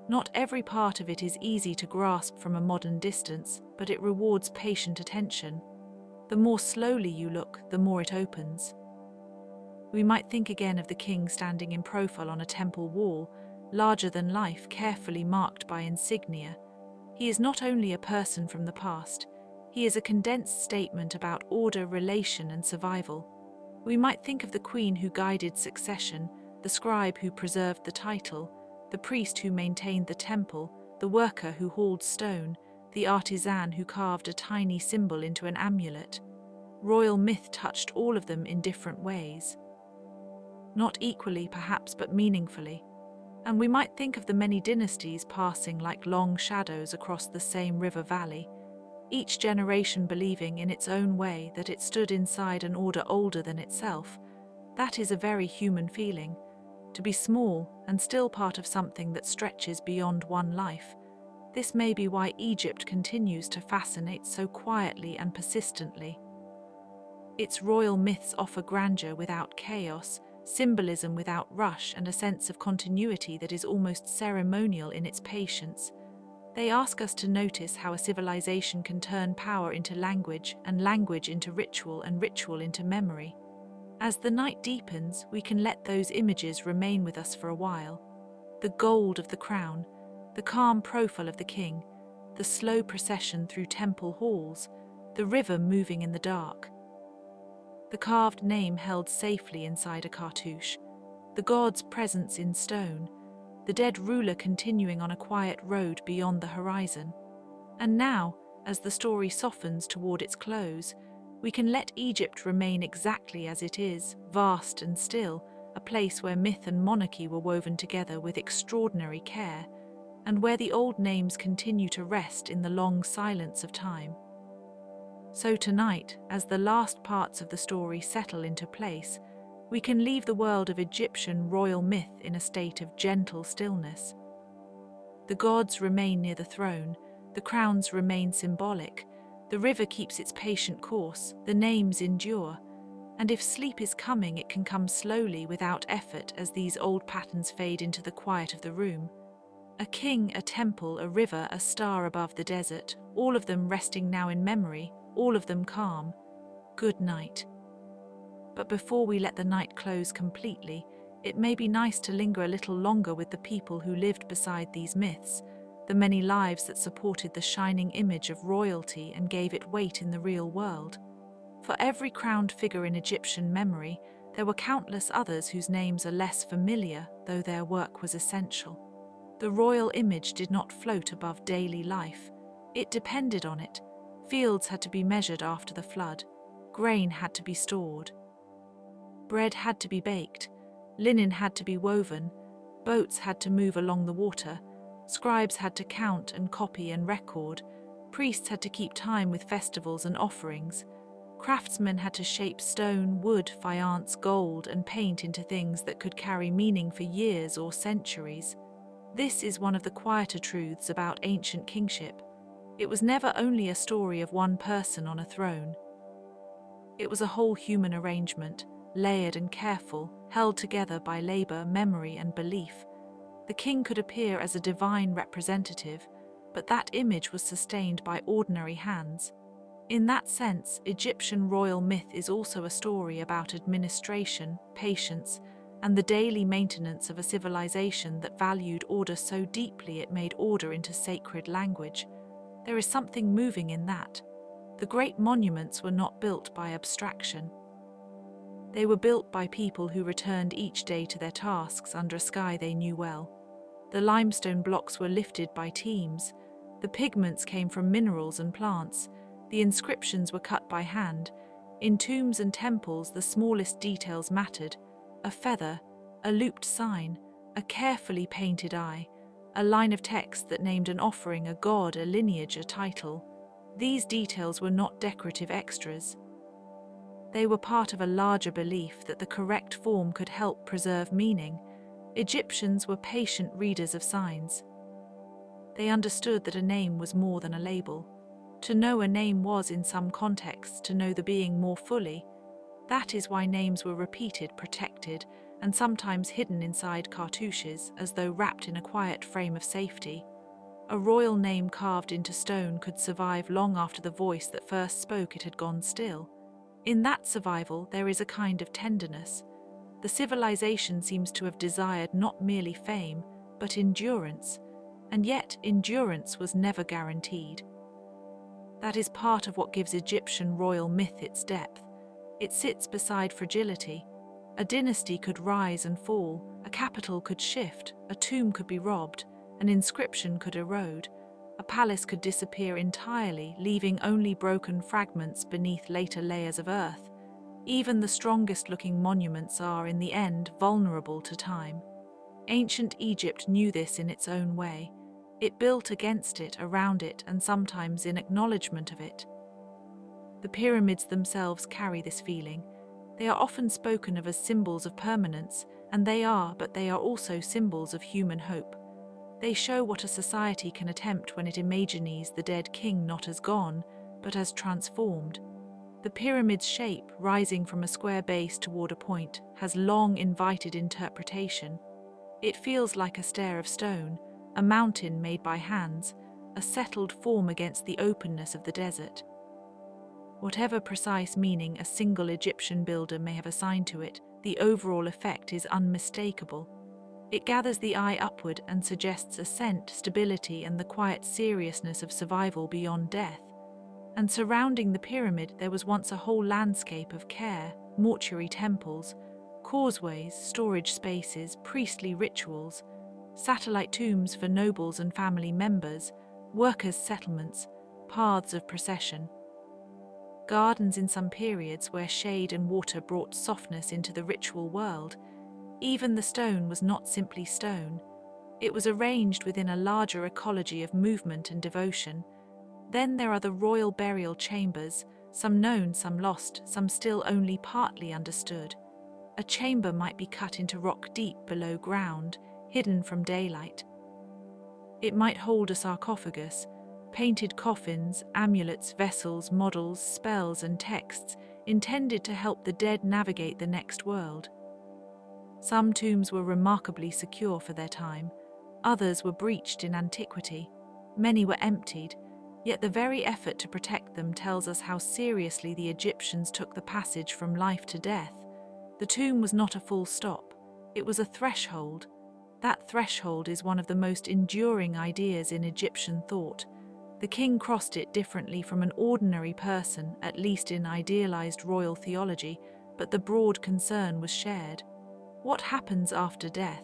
Not every part of it is easy to grasp from a modern distance, but it rewards patient attention. The more slowly you look, the more it opens. We might think again of the king standing in profile on a temple wall, larger than life, carefully marked by insignia. He is not only a person from the past, he is a condensed statement about order, relation, and survival. We might think of the queen who guided succession, the scribe who preserved the title, the priest who maintained the temple, the worker who hauled stone, the artisan who carved a tiny symbol into an amulet. Royal myth touched all of them in different ways. Not equally, perhaps, but meaningfully. And we might think of the many dynasties passing like long shadows across the same river valley, each generation believing in its own way that it stood inside an order older than itself. That is a very human feeling, to be small and still part of something that stretches beyond one life. This may be why Egypt continues to fascinate so quietly and persistently. Its royal myths offer grandeur without chaos, symbolism without rush, and a sense of continuity that is almost ceremonial in its patience. They ask us to notice how a civilization can turn power into language, and language into ritual, and ritual into memory. As the night deepens, we can let those images remain with us for a while. The gold of the crown, the calm profile of the king, the slow procession through temple halls, the river moving in the dark. The carved name held safely inside a cartouche, the god's presence in stone, the dead ruler continuing on a quiet road beyond the horizon. And now, as the story softens toward its close, we can let Egypt remain exactly as it is, vast and still, a place where myth and monarchy were woven together with extraordinary care, and where the old names continue to rest in the long silence of time. So tonight, as the last parts of the story settle into place, we can leave the world of Egyptian royal myth in a state of gentle stillness. The gods remain near the throne, the crowns remain symbolic, the river keeps its patient course, the names endure, and if sleep is coming, it can come slowly without effort as these old patterns fade into the quiet of the room. A king, a temple, a river, a star above the desert, all of them resting now in memory, all of them calm. Good night. But before we let the night close completely, it may be nice to linger a little longer with the people who lived beside these myths, the many lives that supported the shining image of royalty and gave it weight in the real world. For every crowned figure in Egyptian memory, there were countless others whose names are less familiar, though their work was essential. The royal image did not float above daily life. It depended on it. Fields had to be measured after the flood. Grain had to be stored. Bread had to be baked. Linen had to be woven. Boats had to move along the water. Scribes had to count and copy and record. Priests had to keep time with festivals and offerings. Craftsmen had to shape stone, wood, faience, gold, and paint into things that could carry meaning for years or centuries. This is one of the quieter truths about ancient kingship. It was never only a story of one person on a throne. It was a whole human arrangement, layered and careful, held together by labor, memory, and belief. The king could appear as a divine representative, but that image was sustained by ordinary hands. In that sense, Egyptian royal myth is also a story about administration, patience, and the daily maintenance of a civilization that valued order so deeply it made order into sacred language. There is something moving in that. The great monuments were not built by abstraction. They were built by people who returned each day to their tasks under a sky they knew well. The limestone blocks were lifted by teams. The pigments came from minerals and plants. The inscriptions were cut by hand. In tombs and temples, the smallest details mattered. A feather, a looped sign, a carefully painted eye, a line of text that named an offering, a god, a lineage, a title. These details were not decorative extras. They were part of a larger belief that the correct form could help preserve meaning. Egyptians were patient readers of signs. They understood that a name was more than a label. To know a name was, in some contexts, to know the being more fully. That is why names were repeated, protected, and sometimes hidden inside cartouches, as though wrapped in a quiet frame of safety. A royal name carved into stone could survive long after the voice that first spoke it had gone still. In that survival, there is a kind of tenderness. The civilization seems to have desired not merely fame, but endurance, and yet endurance was never guaranteed. That is part of what gives Egyptian royal myth its depth. It sits beside fragility. A dynasty could rise and fall, a capital could shift, a tomb could be robbed, an inscription could erode, a palace could disappear entirely, leaving only broken fragments beneath later layers of earth. Even the strongest-looking monuments are, in the end, vulnerable to time. Ancient Egypt knew this in its own way. It built against it, around it, and sometimes in acknowledgement of it. The pyramids themselves carry this feeling. They are often spoken of as symbols of permanence, and they are, but they are also symbols of human hope. They show what a society can attempt when it imagines the dead king not as gone, but as transformed. The pyramid's shape, rising from a square base toward a point, has long invited interpretation. It feels like a stair of stone, a mountain made by hands, a settled form against the openness of the desert. Whatever precise meaning a single Egyptian builder may have assigned to it, the overall effect is unmistakable. It gathers the eye upward and suggests ascent, stability, and the quiet seriousness of survival beyond death. And surrounding the pyramid there was once a whole landscape of care, mortuary temples, causeways, storage spaces, priestly rituals, satellite tombs for nobles and family members, workers' settlements, paths of procession. Gardens in some periods where shade and water brought softness into the ritual world. Even the stone was not simply stone. It was arranged within a larger ecology of movement and devotion. Then there are the royal burial chambers, some known, some lost, some still only partly understood. A chamber might be cut into rock deep below ground, hidden from daylight. It might hold a sarcophagus, painted coffins, amulets, vessels, models, spells, and texts intended to help the dead navigate the next world. Some tombs were remarkably secure for their time, others were breached in antiquity, many were emptied, yet the very effort to protect them tells us how seriously the Egyptians took the passage from life to death. The tomb was not a full stop, it was a threshold. That threshold is one of the most enduring ideas in Egyptian thought. The king crossed it differently from an ordinary person, at least in idealized royal theology, but the broad concern was shared. What happens after death?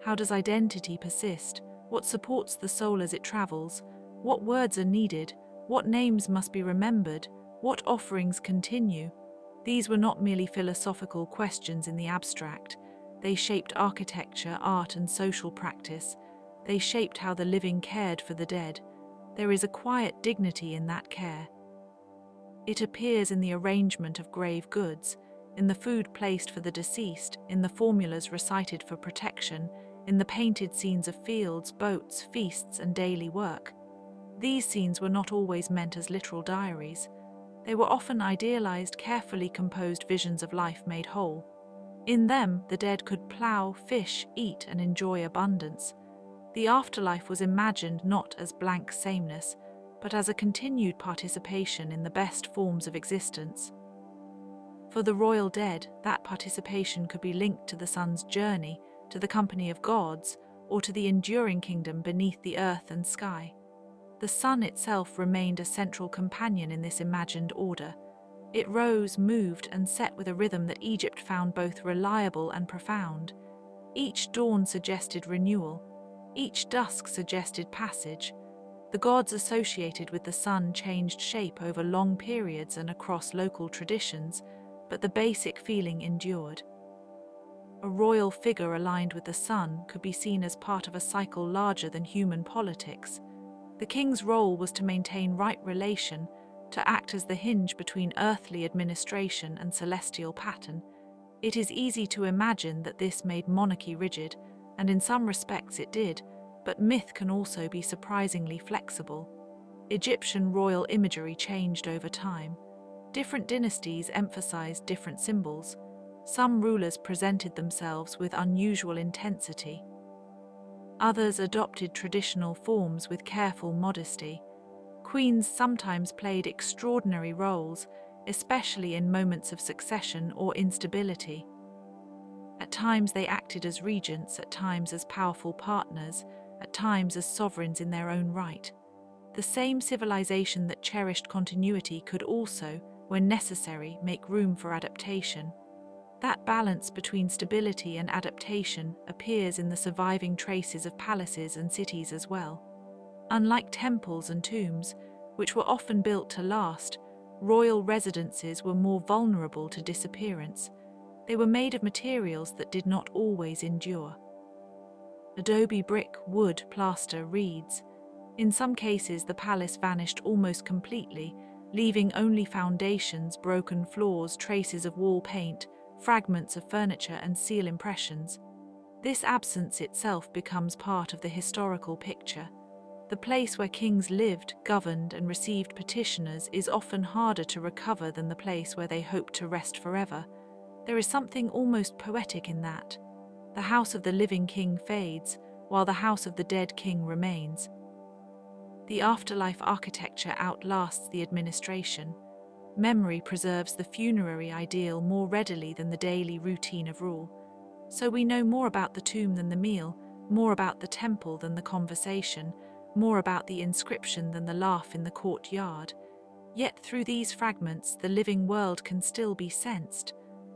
How does identity persist? What supports the soul as it travels? What words are needed? What names must be remembered? What offerings continue? These were not merely philosophical questions in the abstract. They shaped architecture, art, and social practice. They shaped how the living cared for the dead. There is a quiet dignity in that care. It appears in the arrangement of grave goods, in the food placed for the deceased, in the formulas recited for protection, in the painted scenes of fields, boats, feasts, and daily work. These scenes were not always meant as literal diaries. They were often idealized, carefully composed visions of life made whole. In them, the dead could plow, fish, eat, and enjoy abundance. The afterlife was imagined not as blank sameness, but as a continued participation in the best forms of existence. For the royal dead, that participation could be linked to the sun's journey, to the company of gods, or to the enduring kingdom beneath the earth and sky. The sun itself remained a central companion in this imagined order. It rose, moved, and set with a rhythm that Egypt found both reliable and profound. Each dawn suggested renewal. Each dusk suggested passage. The gods associated with the sun changed shape over long periods and across local traditions, but the basic feeling endured. A royal figure aligned with the sun could be seen as part of a cycle larger than human politics. The king's role was to maintain right relation, to act as the hinge between earthly administration and celestial pattern. It is easy to imagine that this made monarchy rigid, and in some respects it did, but myth can also be surprisingly flexible. Egyptian royal imagery changed over time. Different dynasties emphasized different symbols. Some rulers presented themselves with unusual intensity. Others adopted traditional forms with careful modesty. Queens sometimes played extraordinary roles, especially in moments of succession or instability. At times they acted as regents, at times as powerful partners, at times as sovereigns in their own right. The same civilization that cherished continuity could also, when necessary, make room for adaptation. That balance between stability and adaptation appears in the surviving traces of palaces and cities as well. Unlike temples and tombs, which were often built to last, royal residences were more vulnerable to disappearance. They were made of materials that did not always endure. Adobe brick, wood, plaster, reeds. In some cases, the palace vanished almost completely, leaving only foundations, broken floors, traces of wall paint, fragments of furniture, and seal impressions. This absence itself becomes part of the historical picture. The place where kings lived, governed, and received petitioners is often harder to recover than the place where they hoped to rest forever. There is something almost poetic in that. The house of the living king fades, while the house of the dead king remains. The afterlife architecture outlasts the administration. Memory preserves the funerary ideal more readily than the daily routine of rule. So we know more about the tomb than the meal, more about the temple than the conversation, more about the inscription than the laugh in the courtyard. Yet through these fragments, the living world can still be sensed.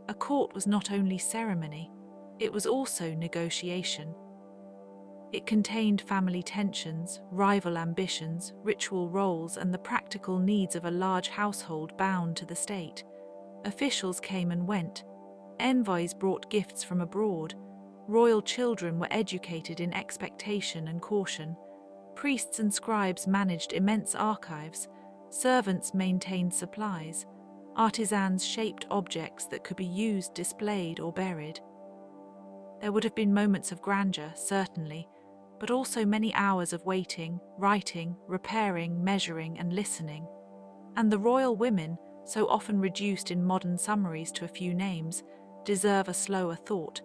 A court was not only ceremony, it was also negotiation. It contained family tensions, rival ambitions, ritual roles, and the practical needs of a large household bound to the state. Officials came and went. Envoys brought gifts from abroad. Royal children were educated in expectation and caution. Priests and scribes managed immense archives. Servants maintained supplies. Artisans shaped objects that could be used, displayed, or buried. There would have been moments of grandeur, certainly, but also many hours of waiting, writing, repairing, measuring, and listening. And the royal women, so often reduced in modern summaries to a few names, deserve a slower thought.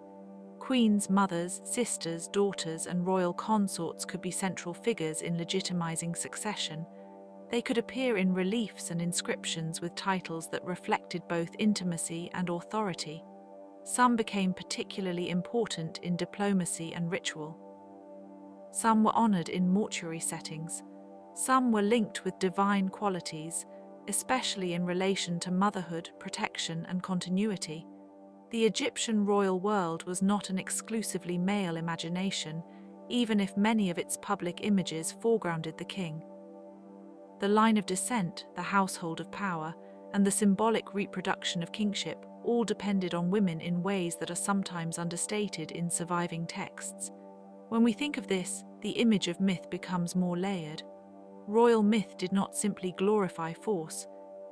Queens, mothers, sisters, daughters, and royal consorts could be central figures in legitimizing succession. They could appear in reliefs and inscriptions with titles that reflected both intimacy and authority. Some became particularly important in diplomacy and ritual. Some were honored in mortuary settings. Some were linked with divine qualities, especially in relation to motherhood, protection, and continuity. The Egyptian royal world was not an exclusively male imagination, even if many of its public images foregrounded the king. The line of descent, the household of power, and the symbolic reproduction of kingship all depended on women in ways that are sometimes understated in surviving texts. When we think of this, the image of myth becomes more layered. Royal myth did not simply glorify force,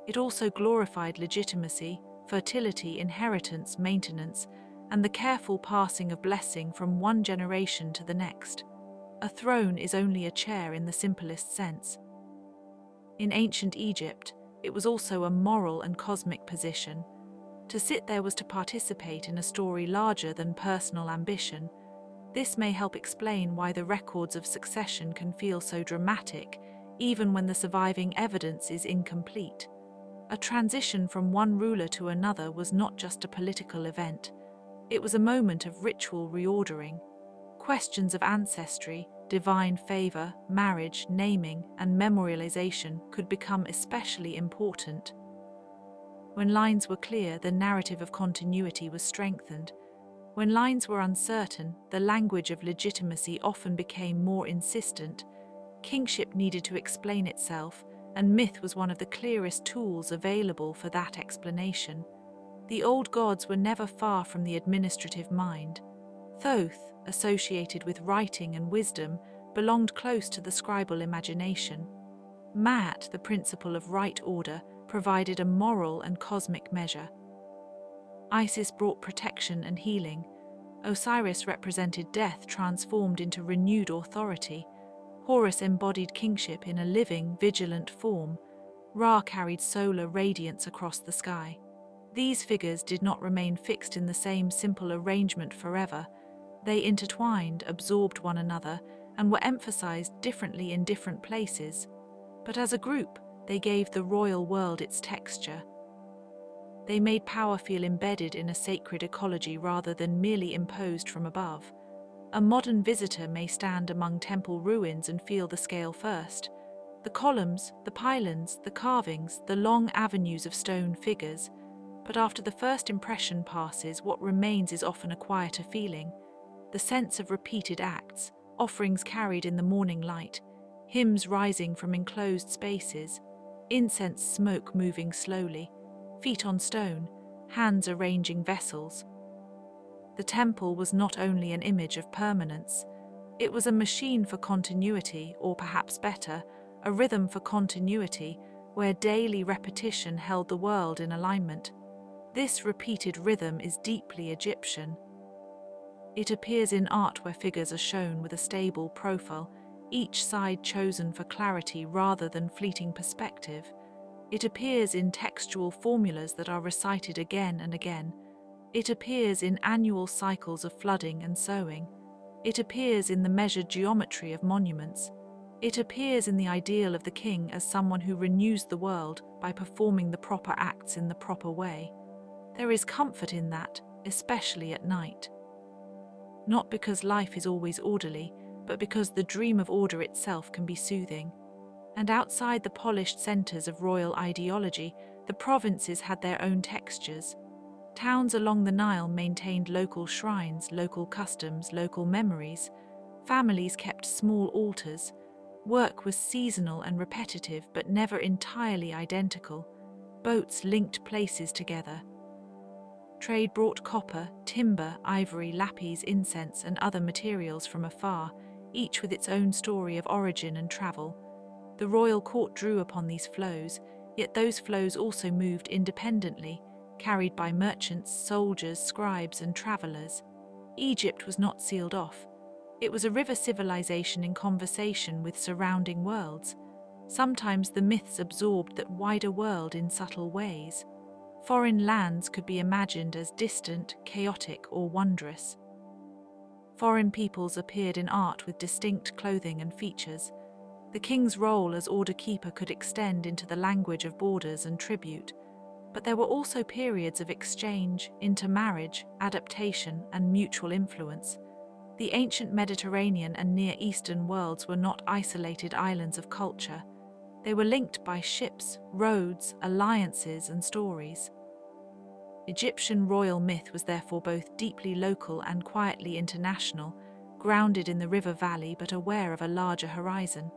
it also glorified legitimacy, fertility, inheritance, maintenance, and the careful passing of blessing from one generation to the next. A throne is only a chair in the simplest sense. In ancient Egypt, it was also a moral and cosmic position. To sit there was to participate in a story larger than personal ambition. This may help explain why the records of succession can feel so dramatic, even when the surviving evidence is incomplete. A transition from one ruler to another was not just a political event. It was a moment of ritual reordering. Questions of ancestry, divine favor, marriage, naming, and memorialization could become especially important. When lines were clear, the narrative of continuity was strengthened. When lines were uncertain, the language of legitimacy often became more insistent. Kingship needed to explain itself, and myth was one of the clearest tools available for that explanation. The old gods were never far from the administrative mind. Thoth, associated with writing and wisdom, belonged close to the scribal imagination. Ma'at, the principle of right order, provided a moral and cosmic measure. Isis brought protection and healing. Osiris represented death transformed into renewed authority. Horus embodied kingship in a living, vigilant form. Ra carried solar radiance across the sky. These figures did not remain fixed in the same simple arrangement forever. They intertwined, absorbed one another, and were emphasized differently in different places. But as a group, they gave the royal world its texture. They made power feel embedded in a sacred ecology rather than merely imposed from above. A modern visitor may stand among temple ruins and feel the scale first. The columns, the pylons, the carvings, the long avenues of stone figures. But after the first impression passes, what remains is often a quieter feeling. The sense of repeated acts, offerings carried in the morning light, hymns rising from enclosed spaces, incense smoke moving slowly, feet on stone, hands arranging vessels. The temple was not only an image of permanence, it was a machine for continuity, or perhaps better, a rhythm for continuity, where daily repetition held the world in alignment. This repeated rhythm is deeply Egyptian. It appears in art where figures are shown with a stable profile, each side chosen for clarity rather than fleeting perspective. It appears in textual formulas that are recited again and again. It appears in annual cycles of flooding and sowing. It appears in the measured geometry of monuments. It appears in the ideal of the king as someone who renews the world by performing the proper acts in the proper way. There is comfort in that, especially at night. Not because life is always orderly, but because the dream of order itself can be soothing. And outside the polished centers of royal ideology, the provinces had their own textures. Towns along the Nile maintained local shrines, local customs, local memories. Families kept small altars. Work was seasonal and repetitive, but never entirely identical. Boats linked places together. Trade brought copper, timber, ivory, lapis, incense, and other materials from afar, each with its own story of origin and travel. The royal court drew upon these flows, yet those flows also moved independently, carried by merchants, soldiers, scribes, and travelers. Egypt was not sealed off. It was a river civilization in conversation with surrounding worlds. Sometimes the myths absorbed that wider world in subtle ways. Foreign lands could be imagined as distant, chaotic, or wondrous. Foreign peoples appeared in art with distinct clothing and features. The king's role as order keeper could extend into the language of borders and tribute. But there were also periods of exchange, intermarriage, adaptation, and mutual influence. The ancient Mediterranean and Near Eastern worlds were not isolated islands of culture. They were linked by ships, roads, alliances, and stories. Egyptian royal myth was therefore both deeply local and quietly international, grounded in the river valley but aware of a larger horizon.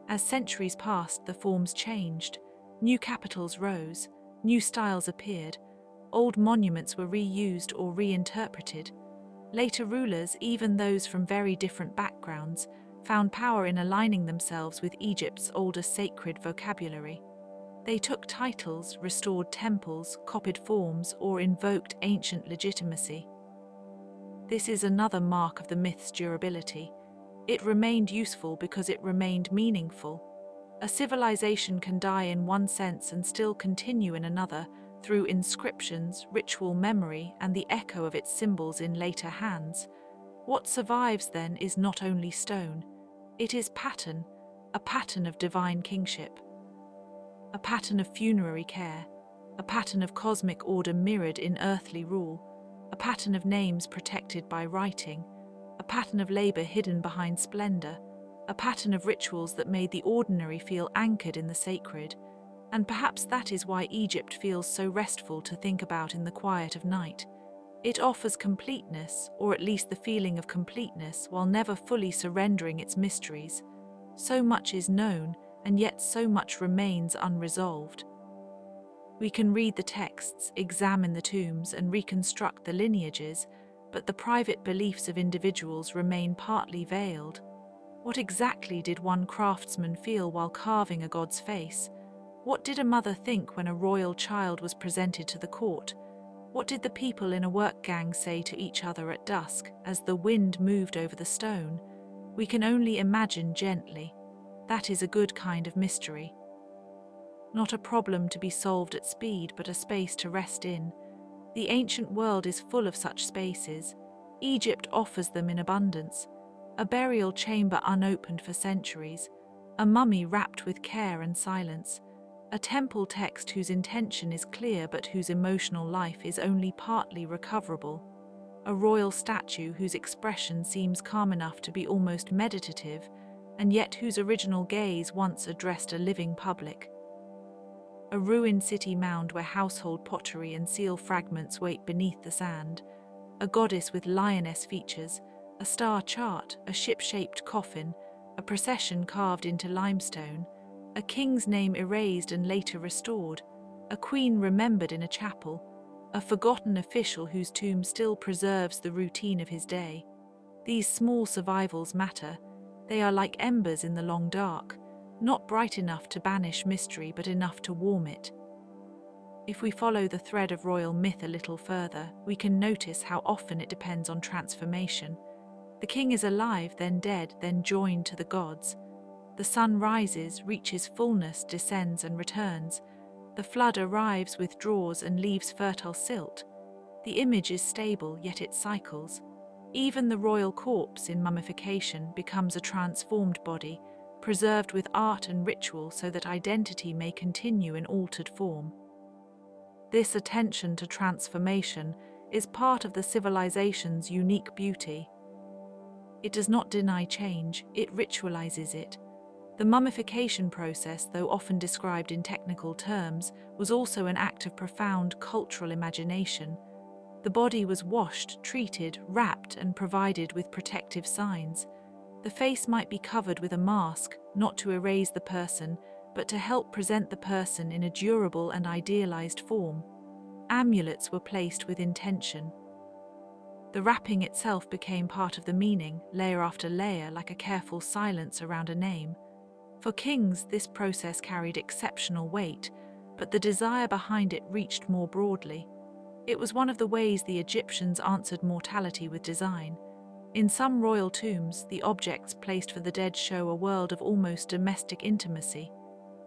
As centuries passed, the forms changed. New capitals rose, new styles appeared, old monuments were reused or reinterpreted. Later rulers, even those from very different backgrounds, found power in aligning themselves with Egypt's older sacred vocabulary. They took titles, restored temples, copied forms, or invoked ancient legitimacy. This is another mark of the myth's durability. It remained useful because it remained meaningful. A civilization can die in one sense and still continue in another through inscriptions, ritual memory, and the echo of its symbols in later hands. What survives then is not only stone, it is pattern, a pattern of divine kingship, a pattern of funerary care, a pattern of cosmic order mirrored in earthly rule, a pattern of names protected by writing, a pattern of labor hidden behind splendor, a pattern of rituals that made the ordinary feel anchored in the sacred. And perhaps that is why Egypt feels so restful to think about in the quiet of night. It offers completeness, or at least the feeling of completeness, while never fully surrendering its mysteries. So much is known, and yet so much remains unresolved. We can read the texts, examine the tombs, and reconstruct the lineages, but the private beliefs of individuals remain partly veiled. What exactly did one craftsman feel while carving a god's face? What did a mother think when a royal child was presented to the court? What did the people in a work gang say to each other at dusk as the wind moved over the stone? We can only imagine gently. That is a good kind of mystery. Not a problem to be solved at speed, but a space to rest in. The ancient world is full of such spaces. Egypt offers them in abundance. A burial chamber unopened for centuries. A mummy wrapped with care and silence. A temple text whose intention is clear but whose emotional life is only partly recoverable. A royal statue whose expression seems calm enough to be almost meditative, and yet whose original gaze once addressed a living public. A ruined city mound where household pottery and seal fragments wait beneath the sand. A goddess with lioness features, a star chart, a ship-shaped coffin, a procession carved into limestone, a king's name erased and later restored, a queen remembered in a chapel, a forgotten official whose tomb still preserves the routine of his day. These small survivals matter. They are like embers in the long dark, not bright enough to banish mystery but enough to warm it. If we follow the thread of royal myth a little further, we can notice how often it depends on transformation. The king is alive, then dead, then joined to the gods. The sun rises, reaches fullness, descends and returns. The flood arrives, withdraws and leaves fertile silt. The image is stable, yet it cycles. Even the royal corpse in mummification becomes a transformed body, preserved with art and ritual so that identity may continue in altered form. This attention to transformation is part of the civilization's unique beauty. It does not deny change, it ritualizes it. The mummification process, though often described in technical terms, was also an act of profound cultural imagination. The body was washed, treated, wrapped, and provided with protective signs. The face might be covered with a mask, not to erase the person, but to help present the person in a durable and idealized form. Amulets were placed with intention. The wrapping itself became part of the meaning, layer after layer, like a careful silence around a name. For kings, this process carried exceptional weight, but the desire behind it reached more broadly. It was one of the ways the Egyptians answered mortality with design. In some royal tombs, the objects placed for the dead show a world of almost domestic intimacy.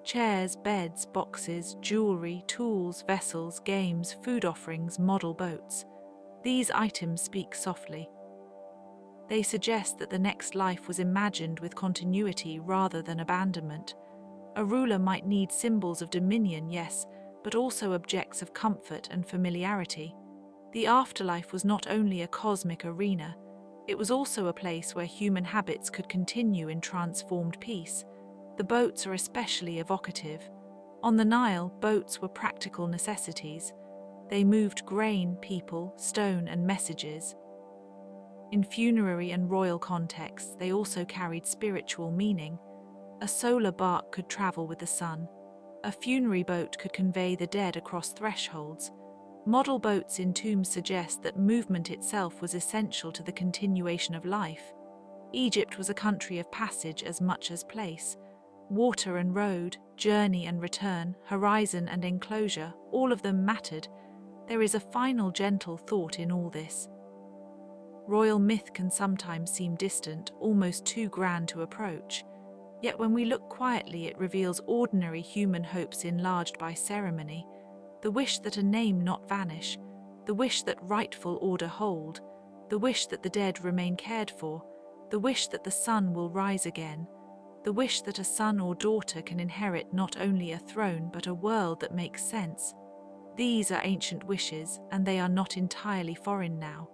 Chairs, beds, boxes, jewelry, tools, vessels, games, food offerings, model boats. These items speak softly. They suggest that the next life was imagined with continuity rather than abandonment. A ruler might need symbols of dominion, yes, but also objects of comfort and familiarity. The afterlife was not only a cosmic arena, it was also a place where human habits could continue in transformed peace. The boats are especially evocative. On the Nile, boats were practical necessities. They moved grain, people, stone, and messages. In funerary and royal contexts, they also carried spiritual meaning. A solar bark could travel with the sun. A funerary boat could convey the dead across thresholds. Model boats in tombs suggest that movement itself was essential to the continuation of life. Egypt was a country of passage as much as place. Water and road, journey and return, horizon and enclosure, all of them mattered. There is a final gentle thought in all this. Royal myth can sometimes seem distant, almost too grand to approach. Yet when we look quietly, it reveals ordinary human hopes enlarged by ceremony. The wish that a name not vanish, the wish that rightful order hold, the wish that the dead remain cared for, the wish that the sun will rise again, the wish that a son or daughter can inherit not only a throne but a world that makes sense. These are ancient wishes, and they are not entirely foreign now.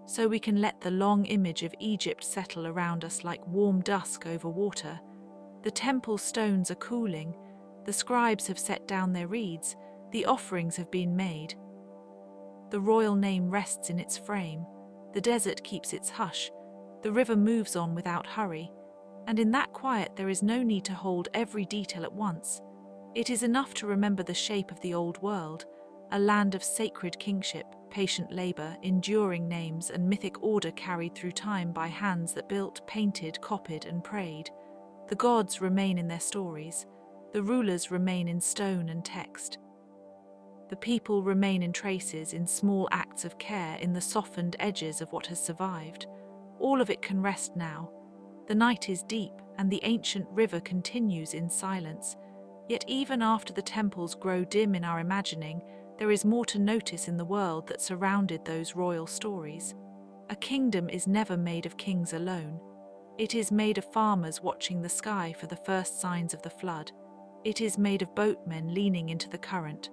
So we can let the long image of Egypt settle around us like warm dusk over water. The temple stones are cooling, the scribes have set down their reeds, the offerings have been made. The royal name rests in its frame, the desert keeps its hush, the river moves on without hurry, and in that quiet there is no need to hold every detail at once. It is enough to remember the shape of the old world, a land of sacred kingship, patient labor, enduring names, and mythic order carried through time by hands that built, painted, copied, and prayed. The gods remain in their stories. The rulers remain in stone and text. The people remain in traces, in small acts of care, in the softened edges of what has survived. All of it can rest now. The night is deep, and the ancient river continues in silence. Yet even after the temples grow dim in our imagining, there is more to notice in the world that surrounded those royal stories. A kingdom is never made of kings alone. It is made of farmers watching the sky for the first signs of the flood. It is made of boatmen leaning into the current.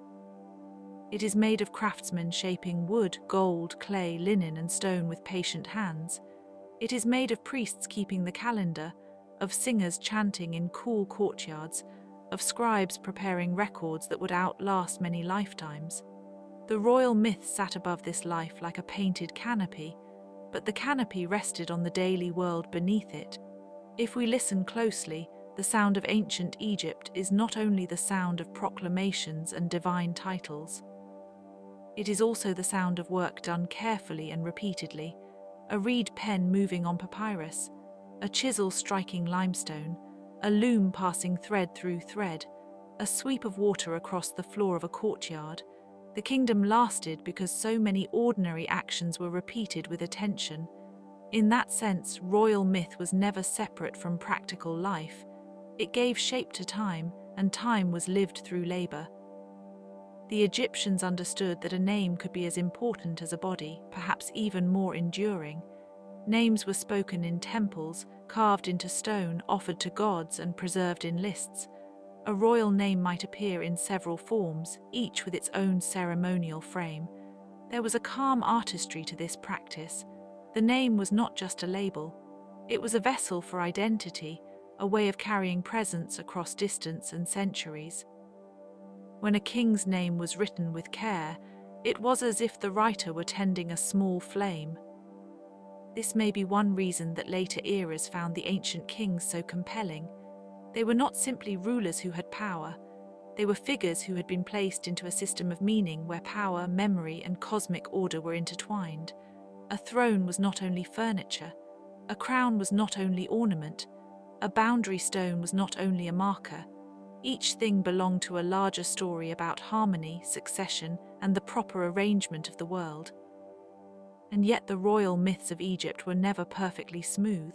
It is made of craftsmen shaping wood, gold, clay, linen, and stone with patient hands. It is made of priests keeping the calendar, of singers chanting in cool courtyards, of scribes preparing records that would outlast many lifetimes. The royal myth sat above this life like a painted canopy, but the canopy rested on the daily world beneath it. If we listen closely, the sound of ancient Egypt is not only the sound of proclamations and divine titles. It is also the sound of work done carefully and repeatedly, a reed pen moving on papyrus, a chisel striking limestone, a loom passing thread through thread, a sweep of water across the floor of a courtyard. The kingdom lasted because so many ordinary actions were repeated with attention. In that sense, royal myth was never separate from practical life. It gave shape to time, and time was lived through labor. The Egyptians understood that a name could be as important as a body, perhaps even more enduring. Names were spoken in temples, carved into stone, offered to gods, and preserved in lists. A royal name might appear in several forms, each with its own ceremonial frame. There was a calm artistry to this practice. The name was not just a label. It was a vessel for identity, a way of carrying presence across distance and centuries. When a king's name was written with care, it was as if the writer were tending a small flame. This may be one reason that later eras found the ancient kings so compelling. They were not simply rulers who had power. They were figures who had been placed into a system of meaning where power, memory, and cosmic order were intertwined. A throne was not only furniture. A crown was not only ornament. A boundary stone was not only a marker. Each thing belonged to a larger story about harmony, succession, and the proper arrangement of the world. And yet the royal myths of Egypt were never perfectly smooth.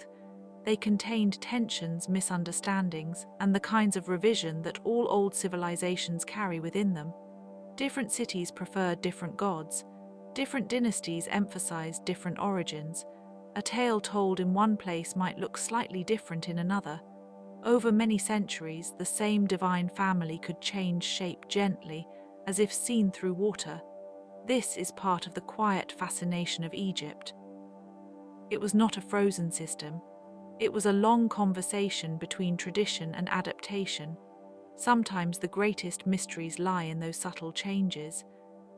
They contained tensions, misunderstandings, and the kinds of revision that all old civilizations carry within them. Different cities preferred different gods. Different dynasties emphasized different origins. A tale told in one place might look slightly different in another. Over many centuries, the same divine family could change shape gently, as if seen through water. This is part of the quiet fascination of Egypt. It was not a frozen system. It was a long conversation between tradition and adaptation. Sometimes the greatest mysteries lie in those subtle changes.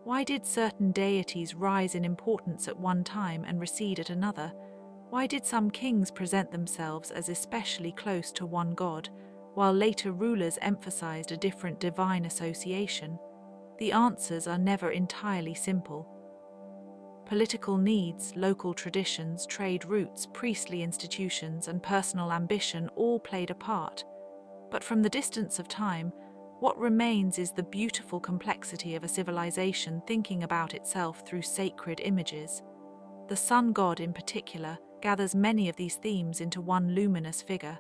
Why did certain deities rise in importance at one time and recede at another? Why did some kings present themselves as especially close to one god, while later rulers emphasized a different divine association? The answers are never entirely simple. Political needs, local traditions, trade routes, priestly institutions, and personal ambition all played a part. But from the distance of time, what remains is the beautiful complexity of a civilization thinking about itself through sacred images. The sun god, in particular, gathers many of these themes into one luminous figure.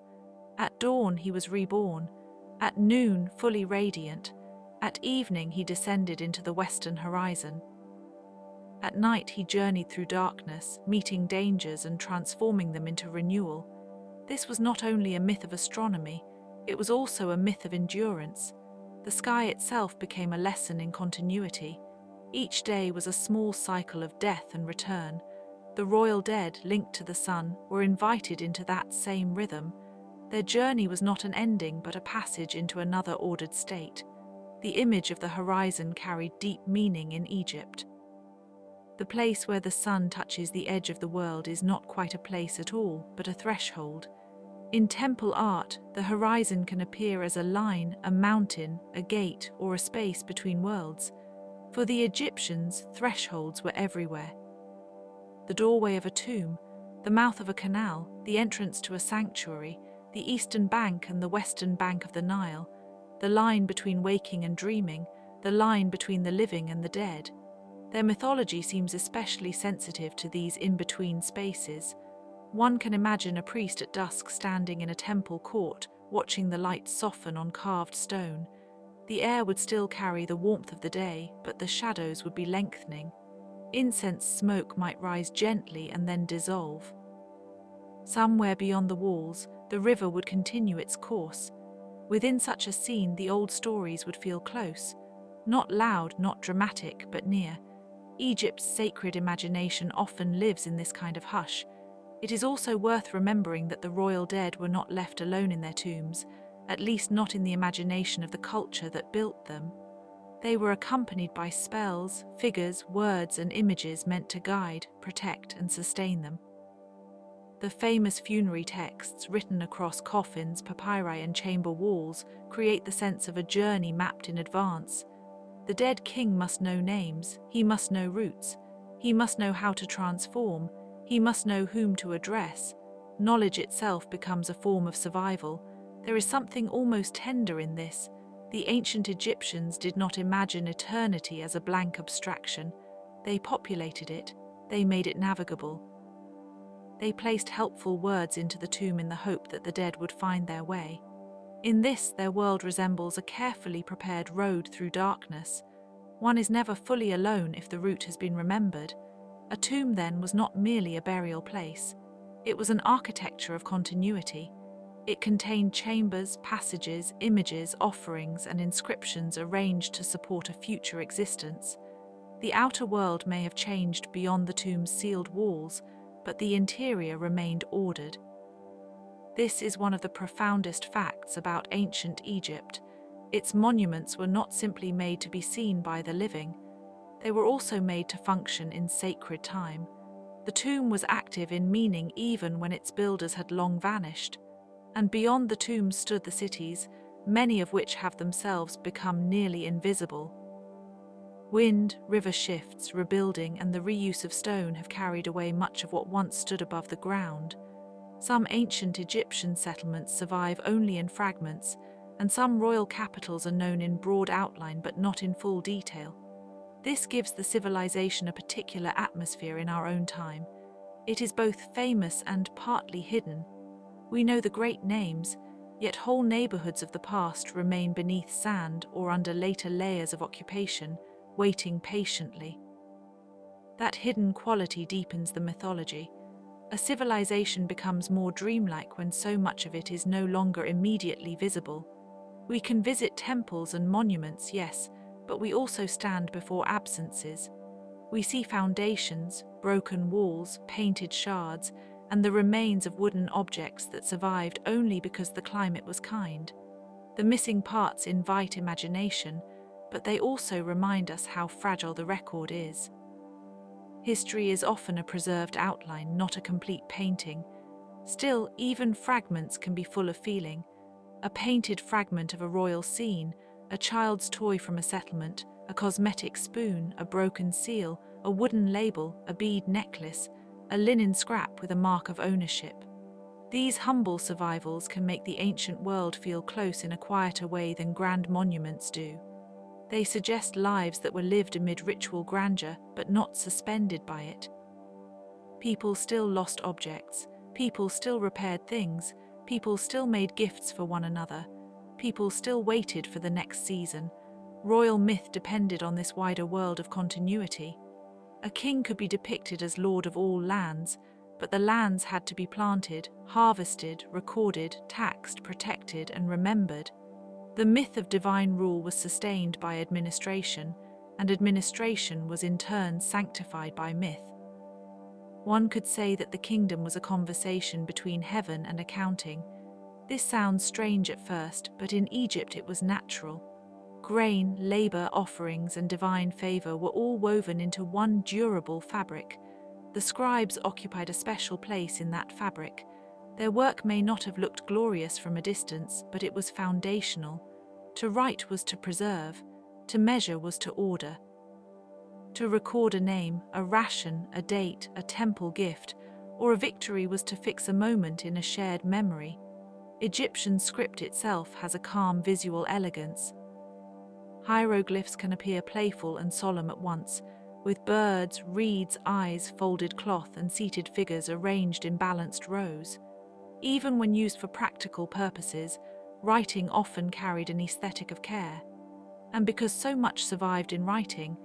At dawn, he was reborn. At noon, fully radiant. At evening, he descended into the western horizon. At night, he journeyed through darkness, meeting dangers and transforming them into renewal. This was not only a myth of astronomy, it was also a myth of endurance. The sky itself became a lesson in continuity. Each day was a small cycle of death and return. The royal dead, linked to the sun, were invited into that same rhythm. Their journey was not an ending, but a passage into another ordered state. The image of the horizon carried deep meaning in Egypt. The place where the sun touches the edge of the world is not quite a place at all, but a threshold. In temple art, the horizon can appear as a line, a mountain, a gate, or a space between worlds. For the Egyptians, thresholds were everywhere. The doorway of a tomb, the mouth of a canal, the entrance to a sanctuary, the eastern bank and the western bank of the Nile, the line between waking and dreaming, the line between the living and the dead. Their mythology seems especially sensitive to these in-between spaces. One can imagine a priest at dusk standing in a temple court, watching the light soften on carved stone. The air would still carry the warmth of the day, but the shadows would be lengthening. Incense smoke might rise gently and then dissolve. Somewhere beyond the walls, the river would continue its course. Within such a scene, the old stories would feel close. Not loud, not dramatic, but near. Egypt's sacred imagination often lives in this kind of hush. It is also worth remembering that the royal dead were not left alone in their tombs, at least not in the imagination of the culture that built them. They were accompanied by spells, figures, words, and images meant to guide, protect, and sustain them. The famous funerary texts written across coffins, papyri, and chamber walls create the sense of a journey mapped in advance. The dead king must know names, he must know roots, he must know how to transform, he must know whom to address. Knowledge itself becomes a form of survival. There is something almost tender in this. The ancient Egyptians did not imagine eternity as a blank abstraction. They populated it, they made it navigable. They placed helpful words into the tomb in the hope that the dead would find their way. In this, their world resembles a carefully prepared road through darkness. One is never fully alone if the route has been remembered. A tomb, then, was not merely a burial place. It was an architecture of continuity. It contained chambers, passages, images, offerings, and inscriptions arranged to support a future existence. The outer world may have changed beyond the tomb's sealed walls, but the interior remained ordered. This is one of the profoundest facts about ancient Egypt. Its monuments were not simply made to be seen by the living. They were also made to function in sacred time. The tomb was active in meaning even when its builders had long vanished. And beyond the tomb stood the cities, many of which have themselves become nearly invisible. Wind, river shifts, rebuilding, and the reuse of stone have carried away much of what once stood above the ground. Some ancient Egyptian settlements survive only in fragments, and some royal capitals are known in broad outline but not in full detail. This gives the civilization a particular atmosphere in our own time. It is both famous and partly hidden. We know the great names, yet whole neighborhoods of the past remain beneath sand or under later layers of occupation, waiting patiently. That hidden quality deepens the mythology. A civilization becomes more dreamlike when so much of it is no longer immediately visible. We can visit temples and monuments, yes, but we also stand before absences. We see foundations, broken walls, painted shards, and the remains of wooden objects that survived only because the climate was kind. The missing parts invite imagination, but they also remind us how fragile the record is. History is often a preserved outline, not a complete painting. Still, even fragments can be full of feeling. A painted fragment of a royal scene, a child's toy from a settlement, a cosmetic spoon, a broken seal, a wooden label, a bead necklace, a linen scrap with a mark of ownership. These humble survivals can make the ancient world feel close in a quieter way than grand monuments do. They suggest lives that were lived amid ritual grandeur, but not suspended by it. People still lost objects, people still repaired things, people still made gifts for one another, people still waited for the next season. Royal myth depended on this wider world of continuity. A king could be depicted as lord of all lands, but the lands had to be planted, harvested, recorded, taxed, protected, and remembered. The myth of divine rule was sustained by administration, and administration was in turn sanctified by myth. One could say that the kingdom was a conversation between heaven and accounting. This sounds strange at first, but in Egypt it was natural. Grain, labor, offerings, and divine favor were all woven into one durable fabric. The scribes occupied a special place in that fabric. Their work may not have looked glorious from a distance, but it was foundational. To write was to preserve, to measure was to order. To record a name, a ration, a date, a temple gift, or a victory was to fix a moment in a shared memory. Egyptian script itself has a calm visual elegance. Hieroglyphs can appear playful and solemn at once, with birds, reeds, eyes, folded cloth, and seated figures arranged in balanced rows. Even when used for practical purposes, writing often carried an aesthetic of care. And because so much survived in writing,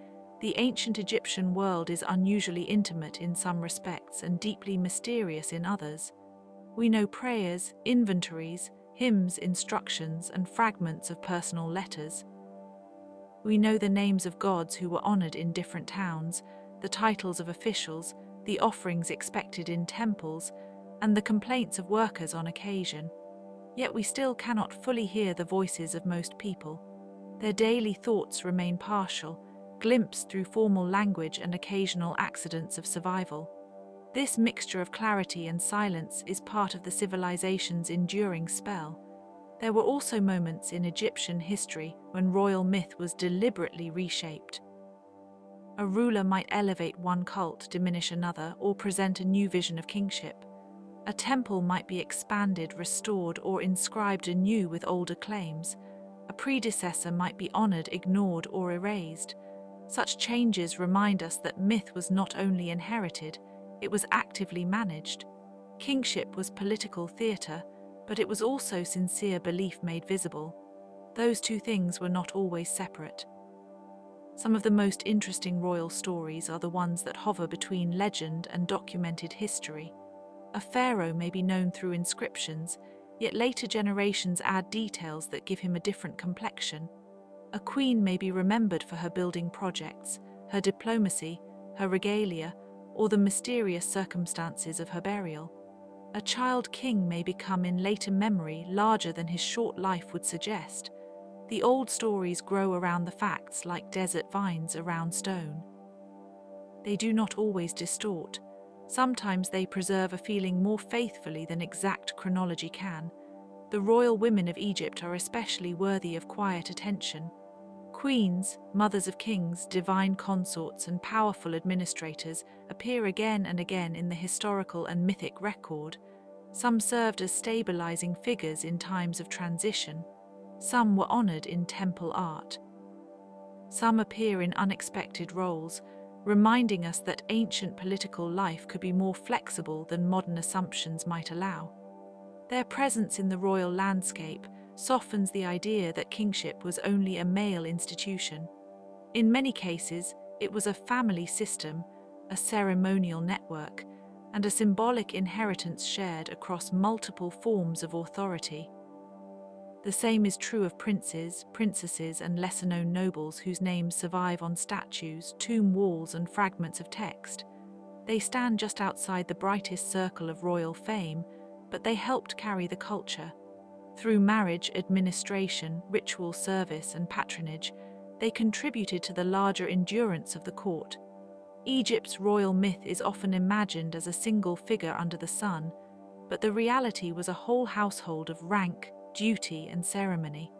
the ancient Egyptian world is unusually intimate in some respects and deeply mysterious in others. We know prayers, inventories, hymns, instructions, and fragments of personal letters. We know the names of gods who were honored in different towns, the titles of officials, the offerings expected in temples, and the complaints of workers on occasion. Yet we still cannot fully hear the voices of most people. Their daily thoughts remain partial, glimpsed through formal language and occasional accidents of survival. This mixture of clarity and silence is part of the civilization's enduring spell. There were also moments in Egyptian history when royal myth was deliberately reshaped. A ruler might elevate one cult, diminish another, or present a new vision of kingship. A temple might be expanded, restored, or inscribed anew with older claims. A predecessor might be honored, ignored, or erased. Such changes remind us that myth was not only inherited, it was actively managed. Kingship was political theatre, but it was also sincere belief made visible. Those two things were not always separate. Some of the most interesting royal stories are the ones that hover between legend and documented history. A pharaoh may be known through inscriptions, yet later generations add details that give him a different complexion. A queen may be remembered for her building projects, her diplomacy, her regalia, or the mysterious circumstances of her burial. A child king may become in later memory larger than his short life would suggest. The old stories grow around the facts like desert vines around stone. They do not always distort. Sometimes they preserve a feeling more faithfully than exact chronology can. The royal women of Egypt are especially worthy of quiet attention. Queens, mothers of kings, divine consorts, and powerful administrators appear again and again in the historical and mythic record. Some served as stabilizing figures in times of transition. Some were honored in temple art. Some appear in unexpected roles, reminding us that ancient political life could be more flexible than modern assumptions might allow. Their presence in the royal landscape softens the idea that kingship was only a male institution. In many cases, it was a family system, a ceremonial network, and a symbolic inheritance shared across multiple forms of authority. The same is true of princes, princesses, and lesser-known nobles whose names survive on statues, tomb walls, and fragments of text. They stand just outside the brightest circle of royal fame, but they helped carry the culture. Through marriage, administration, ritual service, and patronage, they contributed to the larger endurance of the court. Egypt's royal myth is often imagined as a single figure under the sun, but the reality was a whole household of rank, duty, and ceremony.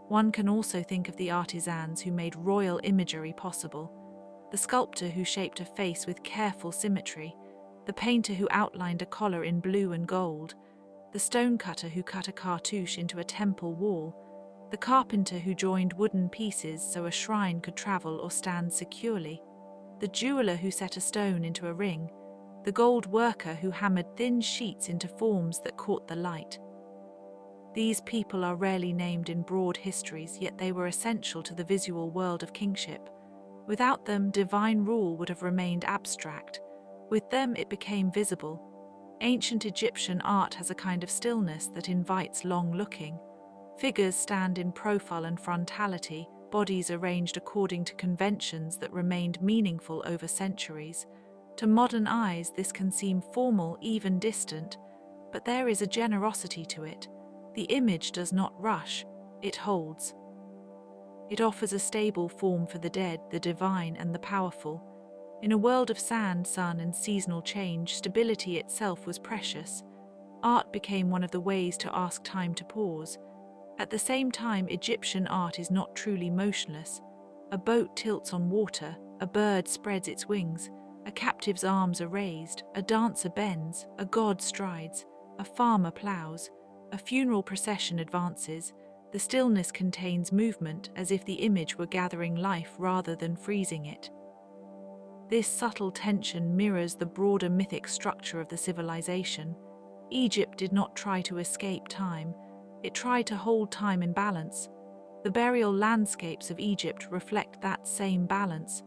One can also think of the artisans who made royal imagery possible, the sculptor who shaped a face with careful symmetry, the painter who outlined a collar in blue and gold, the stonecutter who cut a cartouche into a temple wall, the carpenter who joined wooden pieces so a shrine could travel or stand securely, the jeweler who set a stone into a ring, the gold worker who hammered thin sheets into forms that caught the light. These people are rarely named in broad histories, yet they were essential to the visual world of kingship. Without them, divine rule would have remained abstract. With them, it became visible. Ancient Egyptian art has a kind of stillness that invites long looking. Figures stand in profile and frontality, bodies arranged according to conventions that remained meaningful over centuries. To modern eyes, this can seem formal, even distant, but there is a generosity to it. The image does not rush, it holds. It offers a stable form for the dead, the divine, and the powerful. In a world of sand, sun, and seasonal change, stability itself was precious. Art became one of the ways to ask time to pause. At the same time, Egyptian art is not truly motionless. A boat tilts on water, A bird spreads its wings, a captive's arms are raised, a dancer bends, a god strides, a farmer ploughs, a funeral procession advances. The stillness contains movement, as if the image were gathering life rather than freezing it. This subtle tension mirrors the broader mythic structure of the civilization. Egypt did not try to escape time, it tried to hold time in balance. The burial landscapes of Egypt reflect that same balance.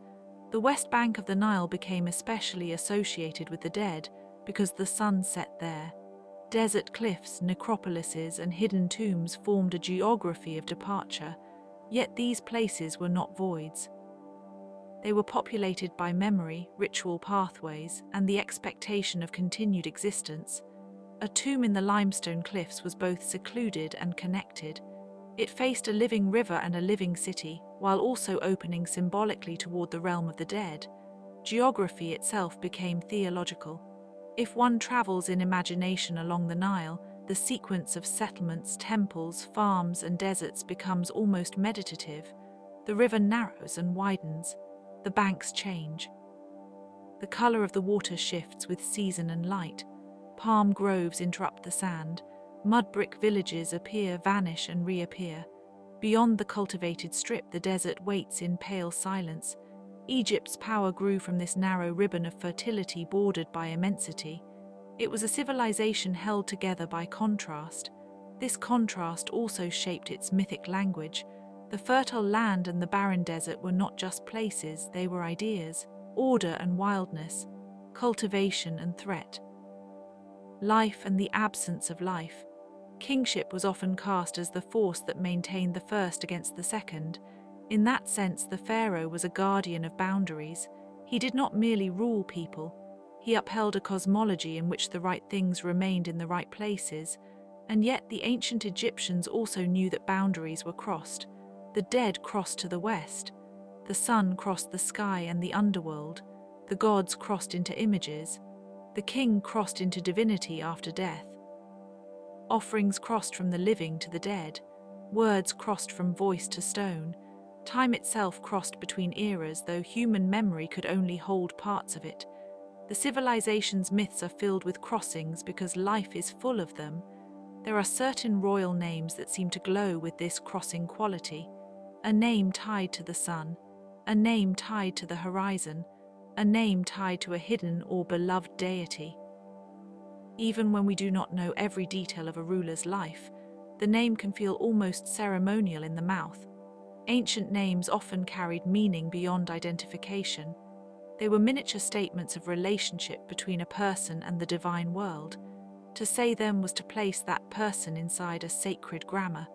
The west bank of the Nile became especially associated with the dead because the sun set there. Desert cliffs, necropolises, and hidden tombs formed a geography of departure, yet these places were not voids. They were populated by memory, ritual pathways, and the expectation of continued existence. A tomb in the limestone cliffs was both secluded and connected. It faced a living river and a living city, while also opening symbolically toward the realm of the dead. Geography itself became theological. If one travels in imagination along the Nile, the sequence of settlements, temples, farms, and deserts becomes almost meditative. The river narrows and widens. The banks change. The color of the water shifts with season and light. Palm groves interrupt the sand. Mud brick villages appear, vanish, and reappear. Beyond the cultivated strip, the desert waits in pale silence. Egypt's power grew from this narrow ribbon of fertility bordered by immensity. It was a civilization held together by contrast. This contrast also shaped its mythic language. The fertile land and the barren desert were not just places, they were ideas, order and wildness, cultivation and threat. Life and the absence of life. Kingship was often cast as the force that maintained the first against the second. In that sense, the pharaoh was a guardian of boundaries. He did not merely rule people, he upheld a cosmology in which the right things remained in the right places. And yet the ancient Egyptians also knew that boundaries were crossed. The dead crossed to the west. The sun crossed the sky and the underworld. The gods crossed into images. The king crossed into divinity after death. Offerings crossed from the living to the dead. Words crossed from voice to stone. Time itself crossed between eras, though human memory could only hold parts of it. The civilization's myths are filled with crossings because life is full of them. There are certain royal names that seem to glow with this crossing quality. A name tied to the sun, a name tied to the horizon, a name tied to a hidden or beloved deity. Even when we do not know every detail of a ruler's life, the name can feel almost ceremonial in the mouth. Ancient names often carried meaning beyond identification. They were miniature statements of relationship between a person and the divine world. To say them was to place that person inside a sacred grammar.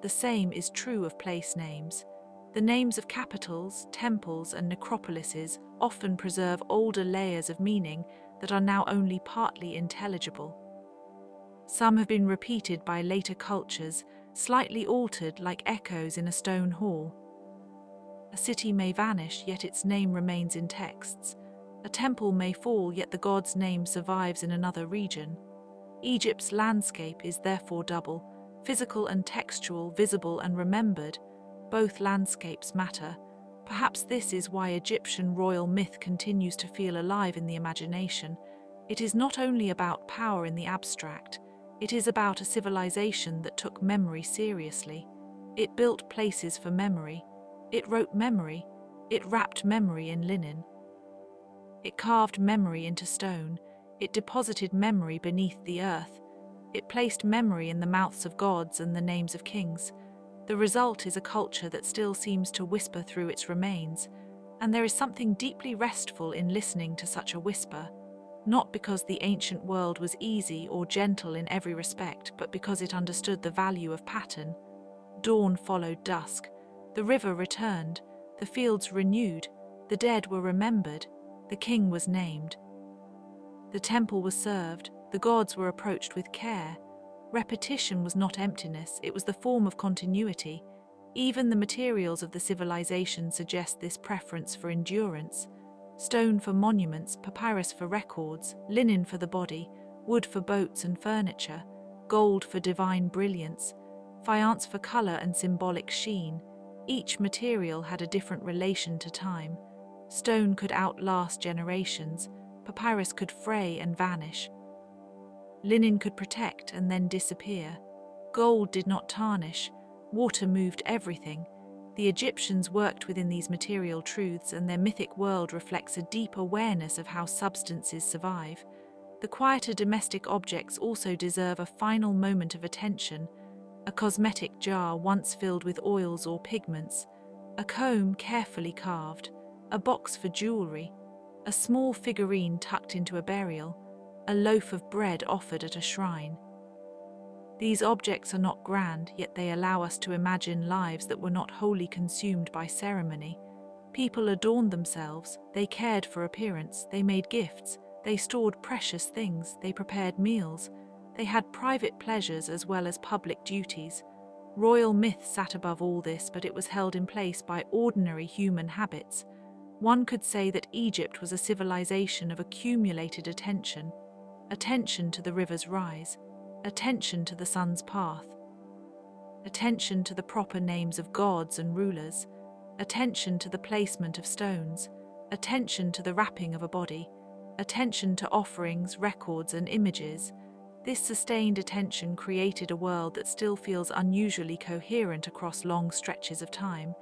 The same is true of place names. The names of capitals, temples, and necropolises often preserve older layers of meaning that are now only partly intelligible. Some have been repeated by later cultures, slightly altered like echoes in a stone hall. A city may vanish, yet its name remains in texts. A temple may fall, yet the god's name survives in another region. Egypt's landscape is therefore double, physical and textual, visible and remembered. Both landscapes matter. Perhaps this is why Egyptian royal myth continues to feel alive in the imagination. It is not only about power in the abstract, it is about a civilization that took memory seriously. It built places for memory. It wrote memory. It wrapped memory in linen. It carved memory into stone. It deposited memory beneath the earth. It placed memory in the mouths of gods and the names of kings. The result is a culture that still seems to whisper through its remains, and there is something deeply restful in listening to such a whisper, not because the ancient world was easy or gentle in every respect, but because it understood the value of pattern. Dawn followed dusk. The river returned. The fields renewed. The dead were remembered. The king was named. The temple was served. The gods were approached with care. Repetition was not emptiness, it was the form of continuity. Even the materials of the civilization suggest this preference for endurance. Stone for monuments, papyrus for records, linen for the body, wood for boats and furniture, gold for divine brilliance, faience for color and symbolic sheen. Each material had a different relation to time. Stone could outlast generations, papyrus could fray and vanish. Linen could protect and then disappear. Gold did not tarnish, water moved everything. The Egyptians worked within these material truths, and their mythic world reflects a deep awareness of how substances survive. The quieter domestic objects also deserve a final moment of attention. A cosmetic jar once filled with oils or pigments, a comb carefully carved, a box for jewelry, a small figurine tucked into a burial, a loaf of bread offered at a shrine. These objects are not grand, yet they allow us to imagine lives that were not wholly consumed by ceremony. People adorned themselves, they cared for appearance, they made gifts, they stored precious things, they prepared meals, they had private pleasures as well as public duties. Royal myth sat above all this, but it was held in place by ordinary human habits. One could say that Egypt was a civilization of accumulated attention. Attention to the river's rise, attention to the sun's path, attention to the proper names of gods and rulers, attention to the placement of stones, attention to the wrapping of a body, attention to offerings, records, and images. This sustained attention created a world that still feels unusually coherent across long stretches of time,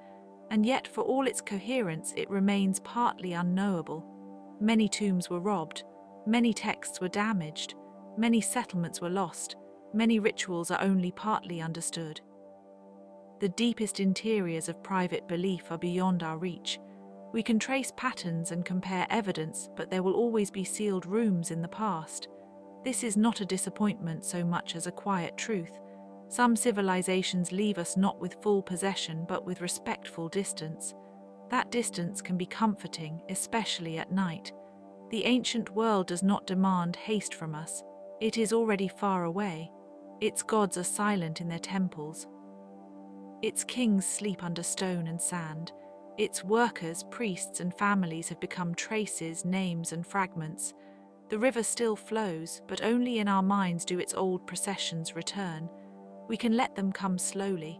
and yet for all its coherence it remains partly unknowable. Many tombs were robbed, many texts were damaged, many settlements were lost, many rituals are only partly understood. The deepest interiors of private belief are beyond our reach. We can trace patterns and compare evidence, but there will always be sealed rooms in the past. This is not a disappointment so much as a quiet truth. Some civilizations leave us not with full possession, but with respectful distance. That distance can be comforting, especially at night. The ancient world does not demand haste from us. It is already far away. Its gods are silent in their temples. Its kings sleep under stone and sand. Its workers, priests, and families have become traces, names, and fragments. The river still flows, but only in our minds do its old processions return. We can let them come slowly.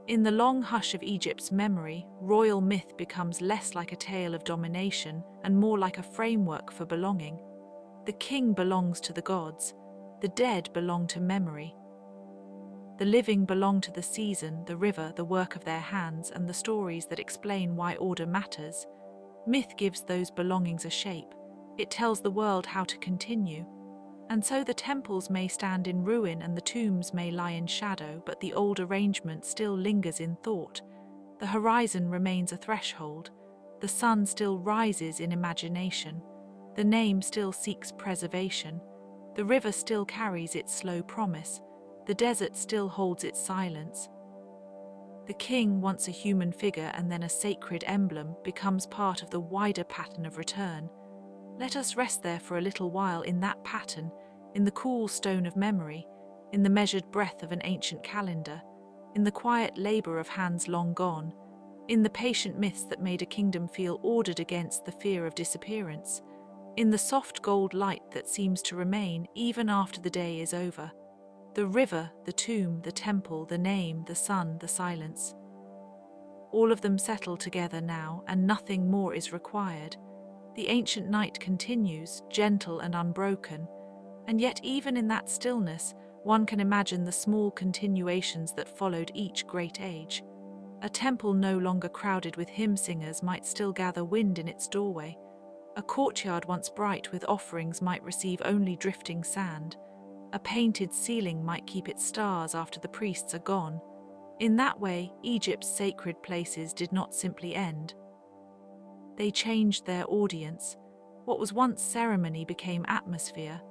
In the long hush of Egypt's memory, royal myth becomes less like a tale of domination and more like a framework for belonging. The king belongs to the gods. The dead belong to memory. The living belong to the season, the river, the work of their hands, and the stories that explain why order matters. Myth gives those belongings a shape. It tells the world how to continue. And so the temples may stand in ruin and the tombs may lie in shadow, but the old arrangement still lingers in thought. The horizon remains a threshold. The sun still rises in imagination. The name still seeks preservation. The river still carries its slow promise. The desert still holds its silence. The king, once a human figure and then a sacred emblem, becomes part of the wider pattern of return. Let us rest there for a little while in that pattern, in the cool stone of memory, in the measured breath of an ancient calendar, in the quiet labor of hands long gone, in the patient myths that made a kingdom feel ordered against the fear of disappearance, in the soft gold light that seems to remain even after the day is over. The river, the tomb, the temple, the name, the sun, the silence. All of them settle together now, and nothing more is required. The ancient night continues, gentle and unbroken, and yet even in that stillness, one can imagine the small continuations that followed each great age. A temple no longer crowded with hymn singers might still gather wind in its doorway. A courtyard once bright with offerings might receive only drifting sand. A painted ceiling might keep its stars after the priests are gone. In that way, Egypt's sacred places did not simply end. They changed their audience. What was once ceremony became atmosphere.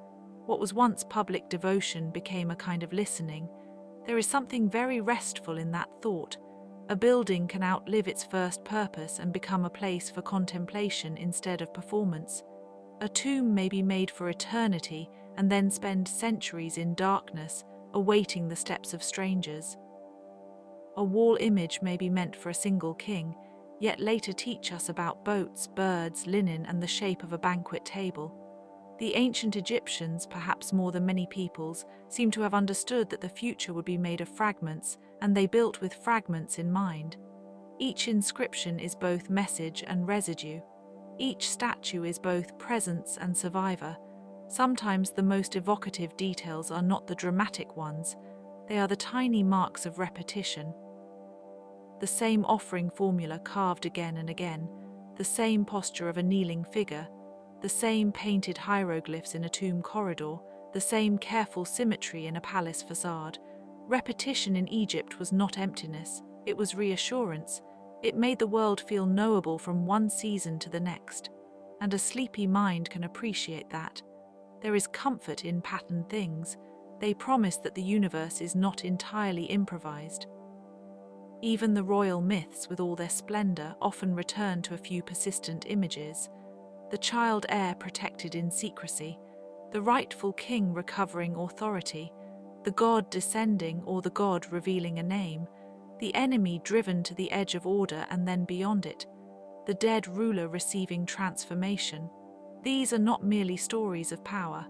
What was once public devotion became a kind of listening. There is something very restful in that thought. A building can outlive its first purpose and become a place for contemplation instead of performance. A tomb may be made for eternity and then spend centuries in darkness, awaiting the steps of strangers. A wall image may be meant for a single king, yet later teach us about boats, birds, linen, and the shape of a banquet table. The ancient Egyptians, perhaps more than many peoples, seem to have understood that the future would be made of fragments, and they built with fragments in mind. Each inscription is both message and residue. Each statue is both presence and survivor. Sometimes the most evocative details are not the dramatic ones, they are the tiny marks of repetition. The same offering formula carved again and again, the same posture of a kneeling figure, the same painted hieroglyphs in a tomb corridor, the same careful symmetry in a palace facade. Repetition in Egypt was not emptiness, it was reassurance. It made the world feel knowable from one season to the next, and a sleepy mind can appreciate that. There is comfort in patterned things. They promise that the universe is not entirely improvised. Even the royal myths, with all their splendor, often return to a few persistent images. The child heir protected in secrecy, the rightful king recovering authority, the god descending or the god revealing a name, the enemy driven to the edge of order and then beyond it, the dead ruler receiving transformation. These are not merely stories of power,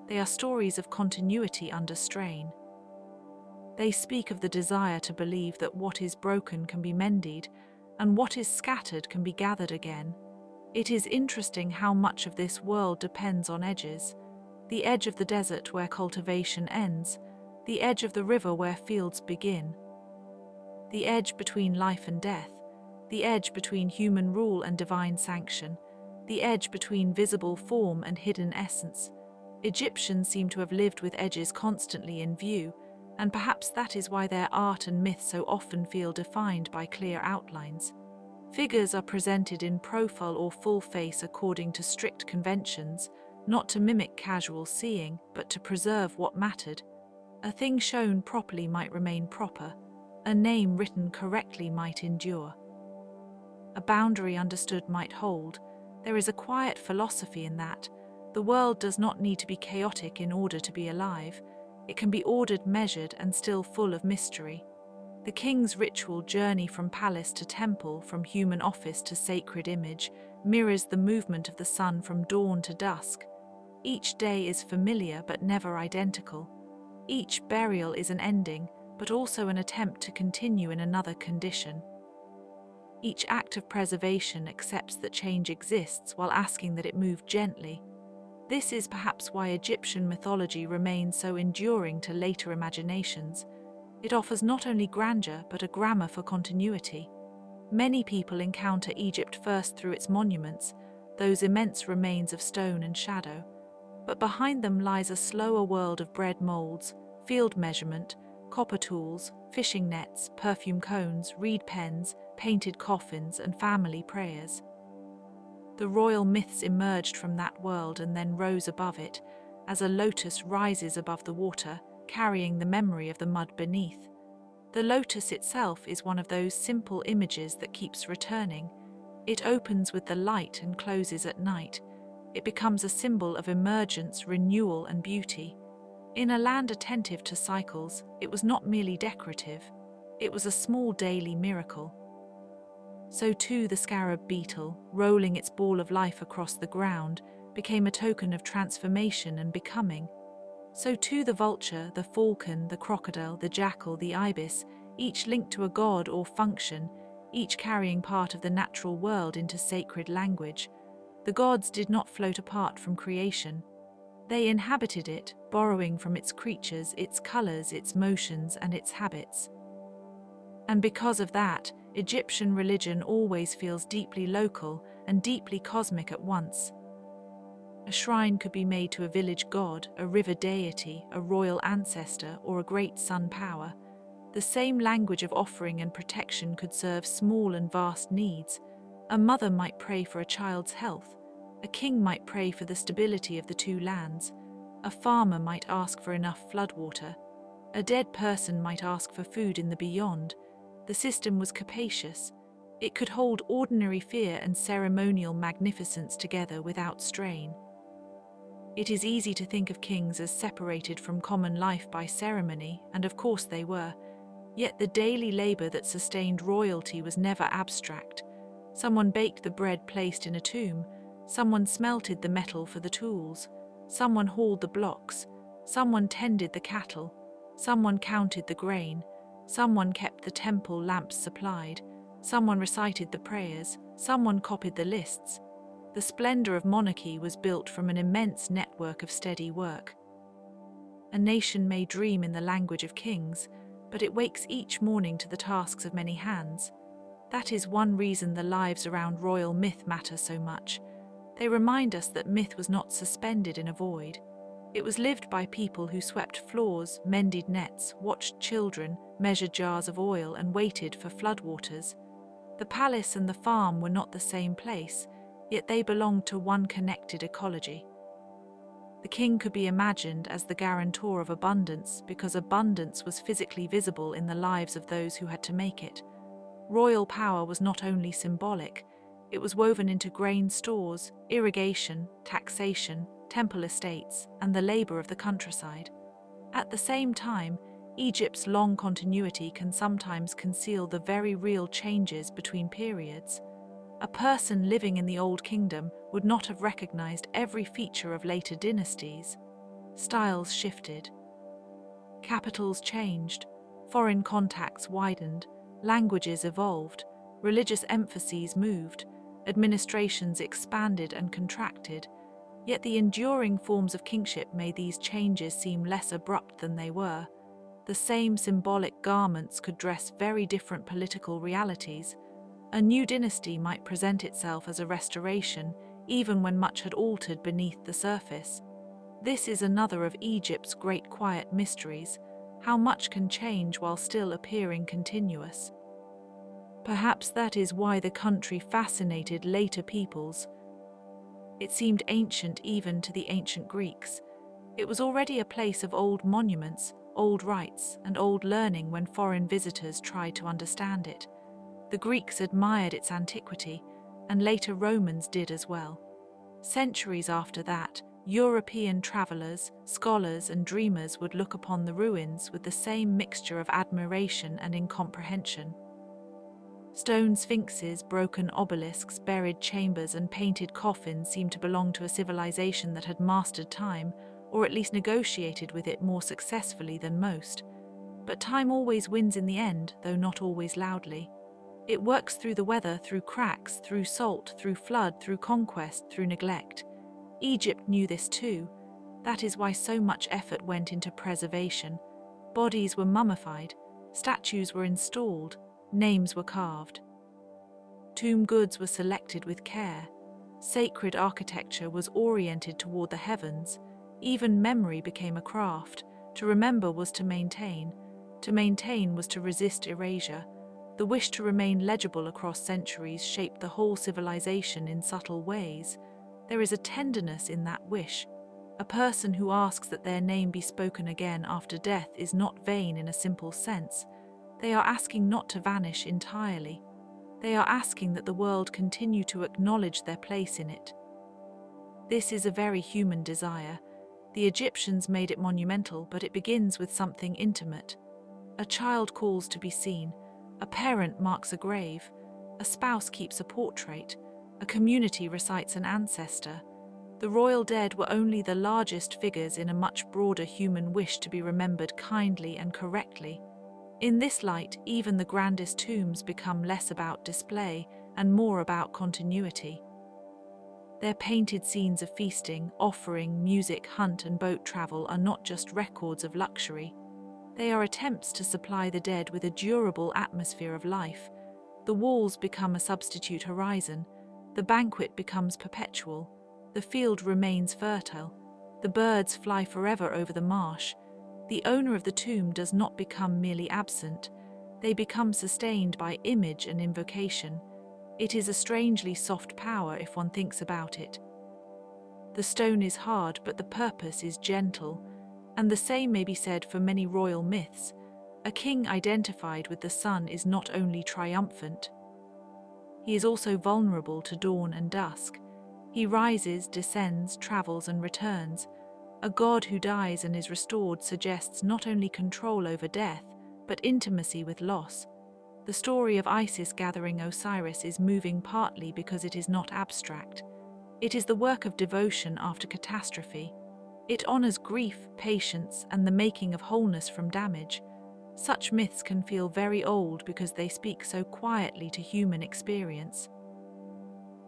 they are stories of continuity under strain. They speak of the desire to believe that what is broken can be mended, and what is scattered can be gathered again. It is interesting how much of this world depends on edges. The edge of the desert where cultivation ends, the edge of the river where fields begin. The edge between life and death, the edge between human rule and divine sanction, the edge between visible form and hidden essence. Egyptians seem to have lived with edges constantly in view, and perhaps that is why their art and myth so often feel defined by clear outlines. Figures are presented in profile or full face according to strict conventions, not to mimic casual seeing, but to preserve what mattered. A thing shown properly might remain proper, a name written correctly might endure. A boundary understood might hold. There is a quiet philosophy in that. The world does not need to be chaotic in order to be alive. It can be ordered, measured, and still full of mystery. The king's ritual journey from palace to temple, from human office to sacred image, mirrors the movement of the sun from dawn to dusk. Each day is familiar but never identical. Each burial is an ending, but also an attempt to continue in another condition. Each act of preservation accepts that change exists while asking that it move gently. This is perhaps why Egyptian mythology remains so enduring to later imaginations. It offers not only grandeur but a grammar for continuity. Many people encounter Egypt first through its monuments, those immense remains of stone and shadow. But behind them lies a slower world of bread molds, field measurement, copper tools, fishing nets, perfume cones, reed pens, painted coffins, and family prayers. The royal myths emerged from that world and then rose above it, as a lotus rises above the water, carrying the memory of the mud beneath. The lotus itself is one of those simple images that keeps returning. It opens with the light and closes at night. It becomes a symbol of emergence, renewal, and beauty. In a land attentive to cycles, it was not merely decorative. It was a small daily miracle. So too the scarab beetle, rolling its ball of life across the ground, became a token of transformation and becoming. So too the vulture, the falcon, the crocodile, the jackal, the ibis, each linked to a god or function, each carrying part of the natural world into sacred language. The gods did not float apart from creation. They inhabited it, borrowing from its creatures, its colors, its motions, and its habits. And because of that, Egyptian religion always feels deeply local and deeply cosmic at once. A shrine could be made to a village god, a river deity, a royal ancestor, or a great sun power. The same language of offering and protection could serve small and vast needs. A mother might pray for a child's health. A king might pray for the stability of the two lands. A farmer might ask for enough floodwater. A dead person might ask for food in the beyond. The system was capacious. It could hold ordinary fear and ceremonial magnificence together without strain. It is easy to think of kings as separated from common life by ceremony, and of course they were. Yet the daily labor that sustained royalty was never abstract. Someone baked the bread placed in a tomb. Someone smelted the metal for the tools. Someone hauled the blocks. Someone tended the cattle. Someone counted the grain. Someone kept the temple lamps supplied. Someone recited the prayers. Someone copied the lists. The splendor of monarchy was built from an immense network of steady work. A nation may dream in the language of kings, but it wakes each morning to the tasks of many hands. That is one reason the lives around royal myth matter so much. They remind us that myth was not suspended in a void. It was lived by people who swept floors, mended nets, watched children, measured jars of oil, and waited for floodwaters. The palace and the farm were not the same place, yet they belonged to one connected ecology. The king could be imagined as the guarantor of abundance because abundance was physically visible in the lives of those who had to make it. Royal power was not only symbolic, it was woven into grain stores, irrigation, taxation, temple estates, and the labor of the countryside. At the same time, Egypt's long continuity can sometimes conceal the very real changes between periods. A person living in the Old Kingdom would not have recognized every feature of later dynasties. Styles shifted. Capitals changed. Foreign contacts widened. Languages evolved. Religious emphases moved. Administrations expanded and contracted. Yet the enduring forms of kingship made these changes seem less abrupt than they were. The same symbolic garments could dress very different political realities. A new dynasty might present itself as a restoration, even when much had altered beneath the surface. This is another of Egypt's great quiet mysteries, how much can change while still appearing continuous. Perhaps that is why the country fascinated later peoples. It seemed ancient even to the ancient Greeks. It was already a place of old monuments, old rites, and old learning when foreign visitors tried to understand it. The Greeks admired its antiquity, and later Romans did as well. Centuries after that, European travelers, scholars, and dreamers would look upon the ruins with the same mixture of admiration and incomprehension. Stone sphinxes, broken obelisks, buried chambers, and painted coffins seemed to belong to a civilization that had mastered time, or at least negotiated with it more successfully than most. But time always wins in the end, though not always loudly. It works through the weather, through cracks, through salt, through flood, through conquest, through neglect. Egypt knew this too. That is why so much effort went into preservation. Bodies were mummified, statues were installed, names were carved. Tomb goods were selected with care. Sacred architecture was oriented toward the heavens. Even memory became a craft. To remember was to maintain. To maintain was to resist erasure. The wish to remain legible across centuries shaped the whole civilization in subtle ways. There is a tenderness in that wish. A person who asks that their name be spoken again after death is not vain in a simple sense. They are asking not to vanish entirely. They are asking that the world continue to acknowledge their place in it. This is a very human desire. The Egyptians made it monumental, but it begins with something intimate. A child calls to be seen. A parent marks a grave. A spouse keeps a portrait. A community recites an ancestor. The royal dead were only the largest figures in a much broader human wish to be remembered kindly and correctly. In this light, even the grandest tombs become less about display and more about continuity. Their painted scenes of feasting, offering, music, hunt, and boat travel are not just records of luxury. They are attempts to supply the dead with a durable atmosphere of life. The walls become a substitute horizon. The banquet becomes perpetual. The field remains fertile. The birds fly forever over the marsh. The owner of the tomb does not become merely absent. They become sustained by image and invocation. It is a strangely soft power if one thinks about it. The stone is hard, but the purpose is gentle. And the same may be said for many royal myths. A king identified with the sun is not only triumphant. He is also vulnerable to dawn and dusk. He rises, descends, travels, and returns. A god who dies and is restored suggests not only control over death, but intimacy with loss. The story of Isis gathering Osiris is moving partly because it is not abstract. It is the work of devotion after catastrophe. It honors grief, patience, and the making of wholeness from damage. Such myths can feel very old because they speak so quietly to human experience.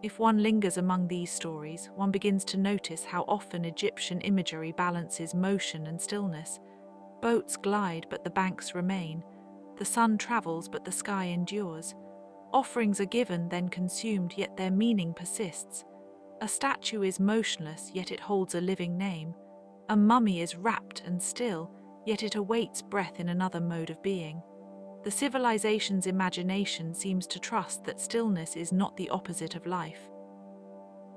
If one lingers among these stories, one begins to notice how often Egyptian imagery balances motion and stillness. Boats glide, but the banks remain. The sun travels, but the sky endures. Offerings are given, then consumed, yet their meaning persists. A statue is motionless, yet it holds a living name. A mummy is wrapped and still, yet it awaits breath in another mode of being. The civilization's imagination seems to trust that stillness is not the opposite of life.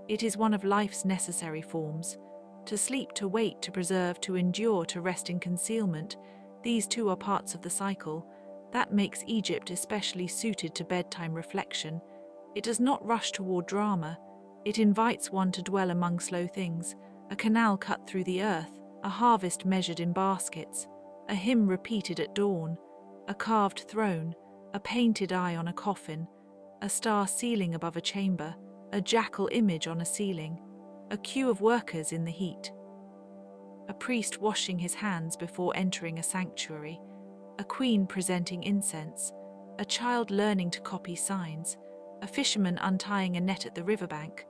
It is one of life's necessary forms. To sleep, to wait, to preserve, to endure, to rest in concealment, these too are parts of the cycle. That makes Egypt especially suited to bedtime reflection. It does not rush toward drama. It invites one to dwell among slow things, a canal cut through the earth, a harvest measured in baskets, a hymn repeated at dawn, a carved throne, a painted eye on a coffin, a star ceiling above a chamber, a jackal image on a ceiling, a queue of workers in the heat, a priest washing his hands before entering a sanctuary, a queen presenting incense, a child learning to copy signs, a fisherman untying a net at the riverbank.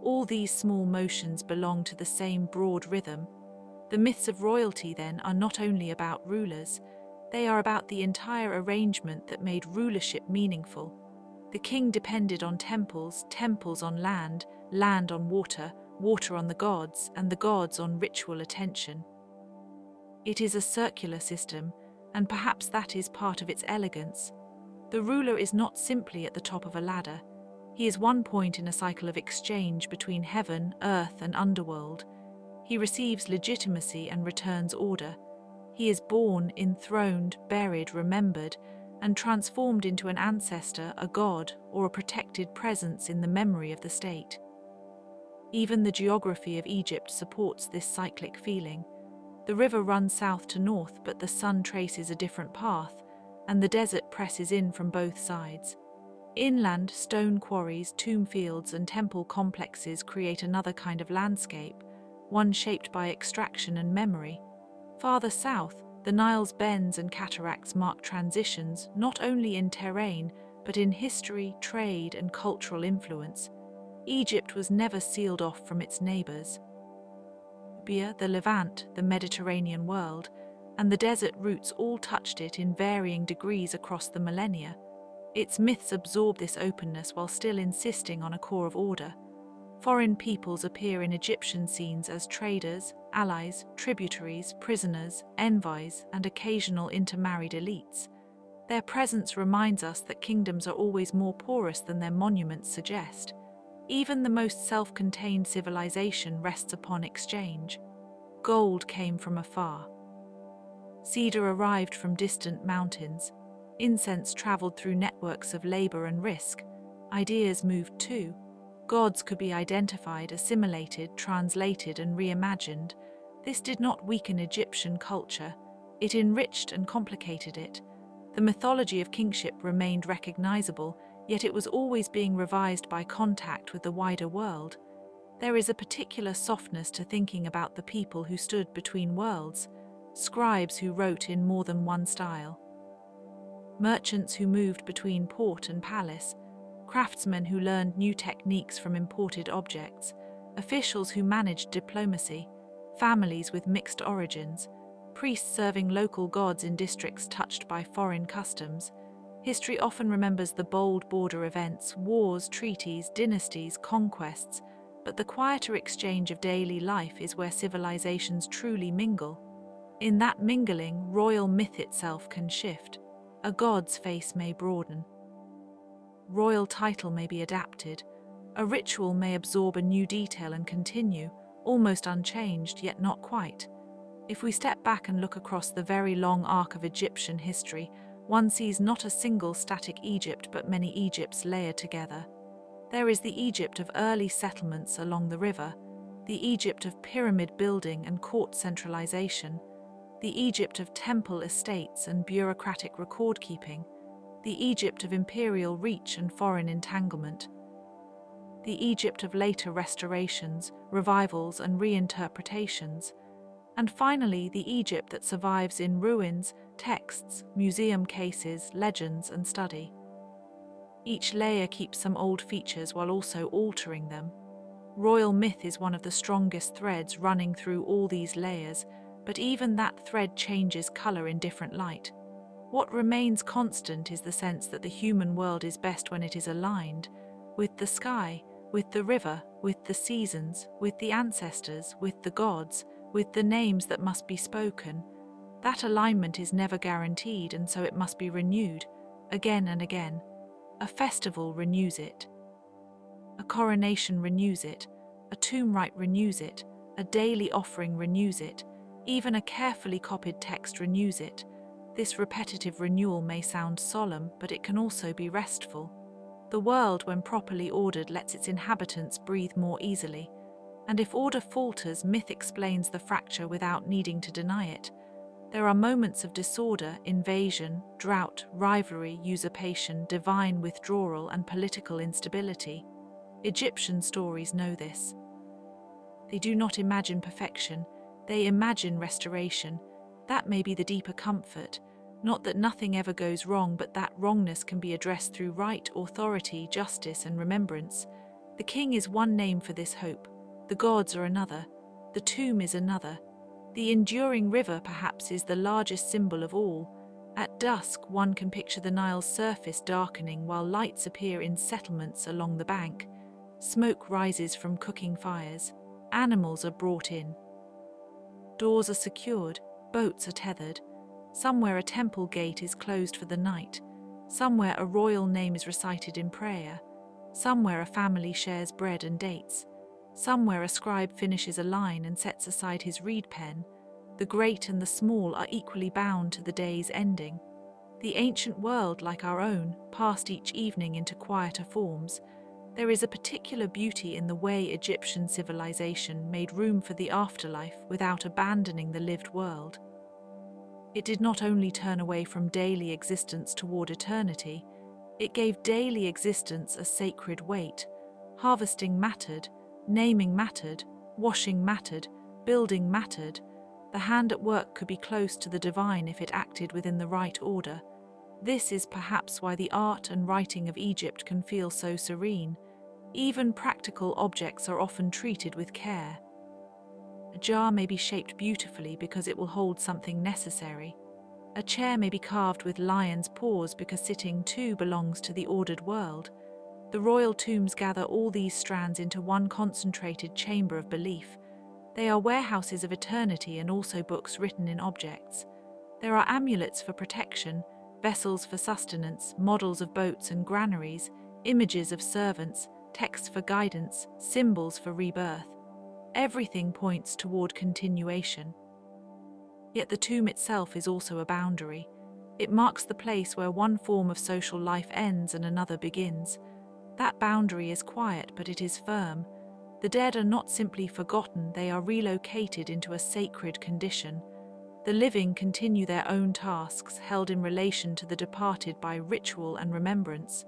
All these small motions belong to the same broad rhythm. The myths of royalty, then, are not only about rulers, they are about the entire arrangement that made rulership meaningful. The king depended on temples, temples on land, land on water, water on the gods, and the gods on ritual attention. It is a circular system, and perhaps that is part of its elegance. The ruler is not simply at the top of a ladder. He is one point in a cycle of exchange between heaven, earth, and underworld. He receives legitimacy and returns order. He is born, enthroned, buried, remembered, and transformed into an ancestor, a god, or a protected presence in the memory of the state. Even the geography of Egypt supports this cyclic feeling. The river runs south to north, but the sun traces a different path, and the desert presses in from both sides. Inland, stone quarries, tomb fields, and temple complexes create another kind of landscape, one shaped by extraction and memory. Farther south, the Nile's bends and cataracts mark transitions not only in terrain, but in history, trade, and cultural influence. Egypt was never sealed off from its neighbors. Libya, the Levant, the Mediterranean world, and the desert routes all touched it in varying degrees across the millennia. Its myths absorb this openness while still insisting on a core of order. Foreign peoples appear in Egyptian scenes as traders, allies, tributaries, prisoners, envoys, and occasional intermarried elites. Their presence reminds us that kingdoms are always more porous than their monuments suggest. Even the most self-contained civilization rests upon exchange. Gold came from afar. Cedar arrived from distant mountains. Incense traveled through networks of labor and risk. Ideas moved too. Gods could be identified, assimilated, translated, and reimagined. This did not weaken Egyptian culture. It enriched and complicated it. The mythology of kingship remained recognizable, yet it was always being revised by contact with the wider world. There is a particular softness to thinking about the people who stood between worlds, scribes who wrote in more than one style, merchants who moved between port and palace, craftsmen who learned new techniques from imported objects, officials who managed diplomacy, families with mixed origins, priests serving local gods in districts touched by foreign customs. History often remembers the bold border events, wars, treaties, dynasties, conquests, but the quieter exchange of daily life is where civilizations truly mingle. In that mingling, royal myth itself can shift. A god's face may broaden. Royal title may be adapted. A ritual may absorb a new detail and continue, almost unchanged, yet not quite. If we step back and look across the very long arc of Egyptian history, one sees not a single static Egypt but many Egypts layered together. There is the Egypt of early settlements along the river, the Egypt of pyramid building and court centralization, the Egypt of temple estates and bureaucratic record-keeping, the Egypt of imperial reach and foreign entanglement, the Egypt of later restorations, revivals and reinterpretations, and finally the Egypt that survives in ruins, texts, museum cases, legends and study. Each layer keeps some old features while also altering them. Royal myth is one of the strongest threads running through all these layers, but even that thread changes color in different light. What remains constant is the sense that the human world is best when it is aligned with the sky, with the river, with the seasons, with the ancestors, with the gods, with the names that must be spoken. That alignment is never guaranteed, and so it must be renewed, again and again. A festival renews it. A coronation renews it. A tomb rite renews it. A daily offering renews it. Even a carefully copied text renews it. This repetitive renewal may sound solemn, but it can also be restful. The world, when properly ordered, lets its inhabitants breathe more easily. And if order falters, myth explains the fracture without needing to deny it. There are moments of disorder, invasion, drought, rivalry, usurpation, divine withdrawal, and political instability. Egyptian stories know this. They do not imagine perfection, they imagine restoration. That may be the deeper comfort. Not that nothing ever goes wrong, but that wrongness can be addressed through right, authority, justice, and remembrance. The king is one name for this hope. The gods are another. The tomb is another. The enduring river, perhaps, is the largest symbol of all. At dusk, one can picture the Nile's surface darkening while lights appear in settlements along the bank. Smoke rises from cooking fires. Animals are brought in. Doors are secured. Boats are tethered. Somewhere a temple gate is closed for the night. Somewhere a royal name is recited in prayer. Somewhere a family shares bread and dates. Somewhere a scribe finishes a line and sets aside his reed pen. The great and the small are equally bound to the day's ending. The ancient world, like our own, passed each evening into quieter forms. There is a particular beauty in the way Egyptian civilization made room for the afterlife without abandoning the lived world. It did not only turn away from daily existence toward eternity, it gave daily existence a sacred weight. Harvesting mattered, naming mattered, washing mattered, building mattered. The hand at work could be close to the divine if it acted within the right order. This is perhaps why the art and writing of Egypt can feel so serene. Even practical objects are often treated with care. A jar may be shaped beautifully because it will hold something necessary. A chair may be carved with lion's paws because sitting too belongs to the ordered world. The royal tombs gather all these strands into one concentrated chamber of belief. They are warehouses of eternity and also books written in objects. There are amulets for protection, vessels for sustenance, models of boats and granaries, images of servants, texts for guidance, symbols for rebirth. Everything points toward continuation. Yet the tomb itself is also a boundary. It marks the place where one form of social life ends and another begins. That boundary is quiet, but it is firm. The dead are not simply forgotten, they are relocated into a sacred condition. The living continue their own tasks, held in relation to the departed by ritual and remembrance.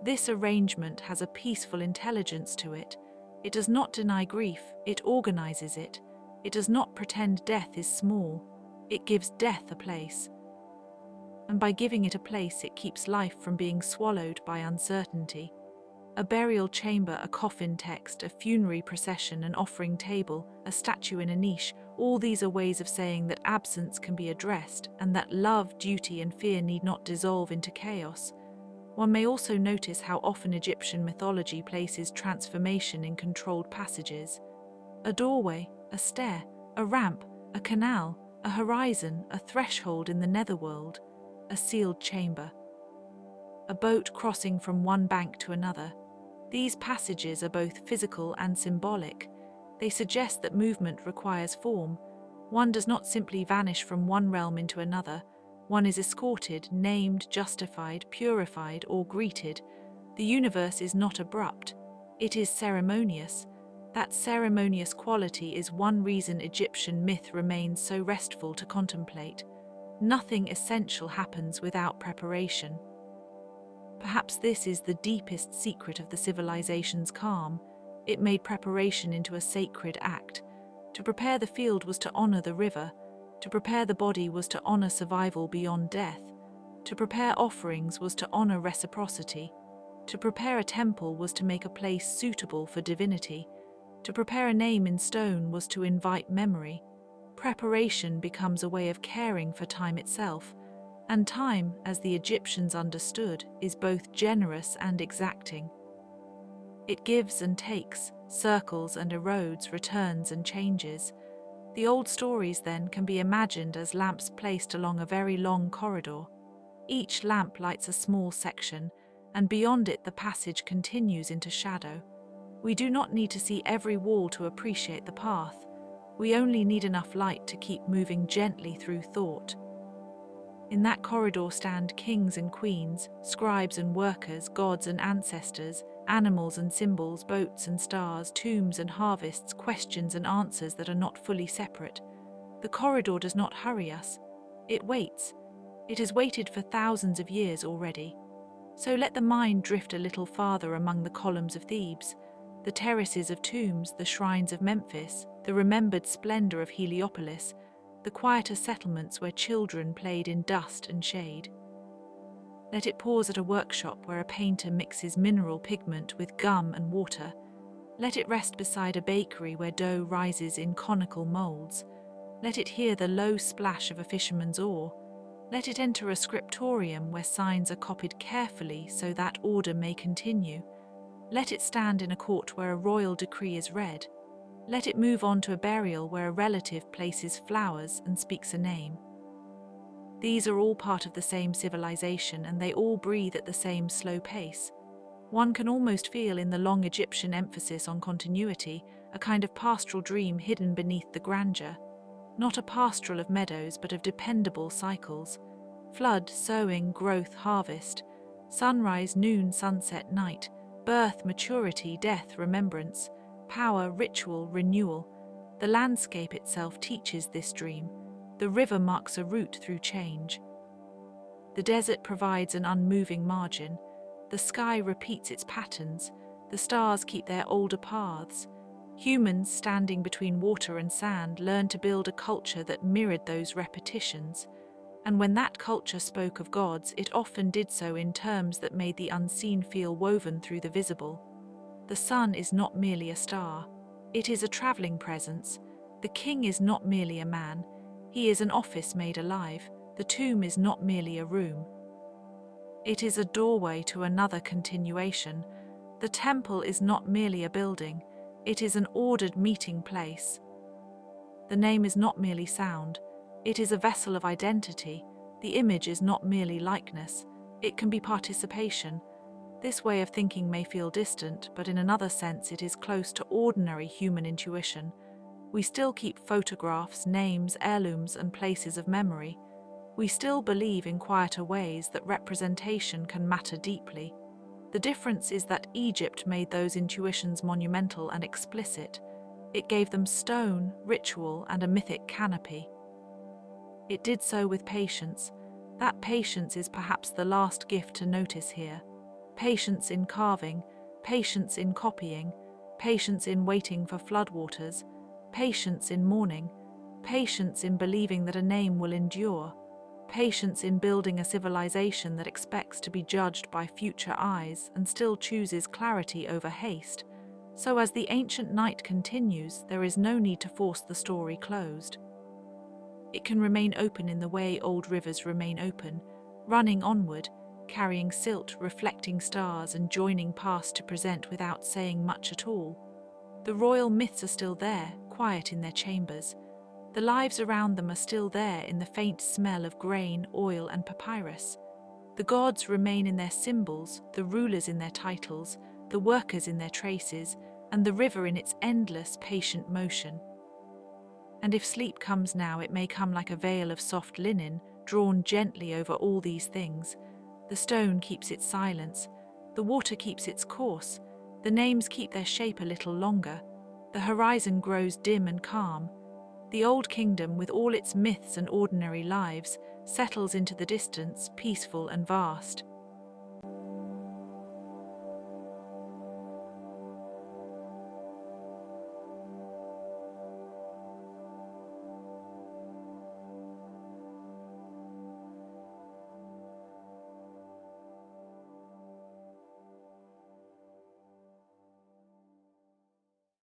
This arrangement has a peaceful intelligence to it. It does not deny grief, it organizes it. It does not pretend death is small. It gives death a place. And by giving it a place, it keeps life from being swallowed by uncertainty. A burial chamber, a coffin text, a funerary procession, an offering table, a statue in a niche, all these are ways of saying that absence can be addressed and that love, duty, and fear need not dissolve into chaos. One may also notice how often Egyptian mythology places transformation in controlled passages. A doorway, a stair, a ramp, a canal, a horizon, a threshold in the netherworld, a sealed chamber. A boat crossing from one bank to another. These passages are both physical and symbolic. They suggest that movement requires form. One does not simply vanish from one realm into another. One is escorted, named, justified, purified, or greeted. The universe is not abrupt. It is ceremonious. That ceremonious quality is one reason Egyptian myth remains so restful to contemplate. Nothing essential happens without preparation. Perhaps this is the deepest secret of the civilization's calm. It made preparation into a sacred act. To prepare the field was to honor the river. To prepare the body was to honor survival beyond death. To prepare offerings was to honor reciprocity. To prepare a temple was to make a place suitable for divinity. To prepare a name in stone was to invite memory. Preparation becomes a way of caring for time itself, and time, as the Egyptians understood, is both generous and exacting. It gives and takes, circles and erodes, returns and changes. The old stories, then, can be imagined as lamps placed along a very long corridor. Each lamp lights a small section, and beyond it the passage continues into shadow. We do not need to see every wall to appreciate the path. We only need enough light to keep moving gently through thought. In that corridor stand kings and queens, scribes and workers, gods and ancestors, animals and symbols, boats and stars, tombs and harvests, questions and answers that are not fully separate. The corridor does not hurry us. It waits. It has waited for thousands of years already. So let the mind drift a little farther among the columns of Thebes, the terraces of tombs, the shrines of Memphis, the remembered splendor of Heliopolis, the quieter settlements where children played in dust and shade. Let it pause at a workshop where a painter mixes mineral pigment with gum and water. Let it rest beside a bakery where dough rises in conical molds. Let it hear the low splash of a fisherman's oar. Let it enter a scriptorium where signs are copied carefully so that order may continue. Let it stand in a court where a royal decree is read. Let it move on to a burial where a relative places flowers and speaks a name. These are all part of the same civilization, and they all breathe at the same slow pace. One can almost feel in the long Egyptian emphasis on continuity a kind of pastoral dream hidden beneath the grandeur. Not a pastoral of meadows, but of dependable cycles. Flood, sowing, growth, harvest. Sunrise, noon, sunset, night. Birth, maturity, death, remembrance. Power, ritual, renewal. The landscape itself teaches this dream. The river marks a route through change. The desert provides an unmoving margin. The sky repeats its patterns. The stars keep their older paths. Humans, standing between water and sand, learned to build a culture that mirrored those repetitions. And when that culture spoke of gods, it often did so in terms that made the unseen feel woven through the visible. The sun is not merely a star. It is a traveling presence. The king is not merely a man. He is an office made alive. The tomb is not merely a room. It is a doorway to another continuation. The temple is not merely a building. It is an ordered meeting place. The name is not merely sound. It is a vessel of identity. The image is not merely likeness. It can be participation. This way of thinking may feel distant, but in another sense it is close to ordinary human intuition. We still keep photographs, names, heirlooms, and places of memory. We still believe in quieter ways that representation can matter deeply. The difference is that Egypt made those intuitions monumental and explicit. It gave them stone, ritual, and a mythic canopy. It did so with patience. That patience is perhaps the last gift to notice here. Patience in carving, patience in copying, patience in waiting for floodwaters, patience in mourning, patience in believing that a name will endure, patience in building a civilization that expects to be judged by future eyes and still chooses clarity over haste. So as the ancient night continues, there is no need to force the story closed. It can remain open in the way old rivers remain open, running onward, carrying silt, reflecting stars, and joining past to present without saying much at all. The royal myths are still there, quiet in their chambers. The lives around them are still there in the faint smell of grain, oil, and papyrus. The gods remain in their symbols, the rulers in their titles, the workers in their traces, and the river in its endless, patient motion. And if sleep comes now, it may come like a veil of soft linen, drawn gently over all these things. The stone keeps its silence, the water keeps its course, the names keep their shape a little longer, the horizon grows dim and calm. The old kingdom, with all its myths and ordinary lives, settles into the distance, peaceful and vast.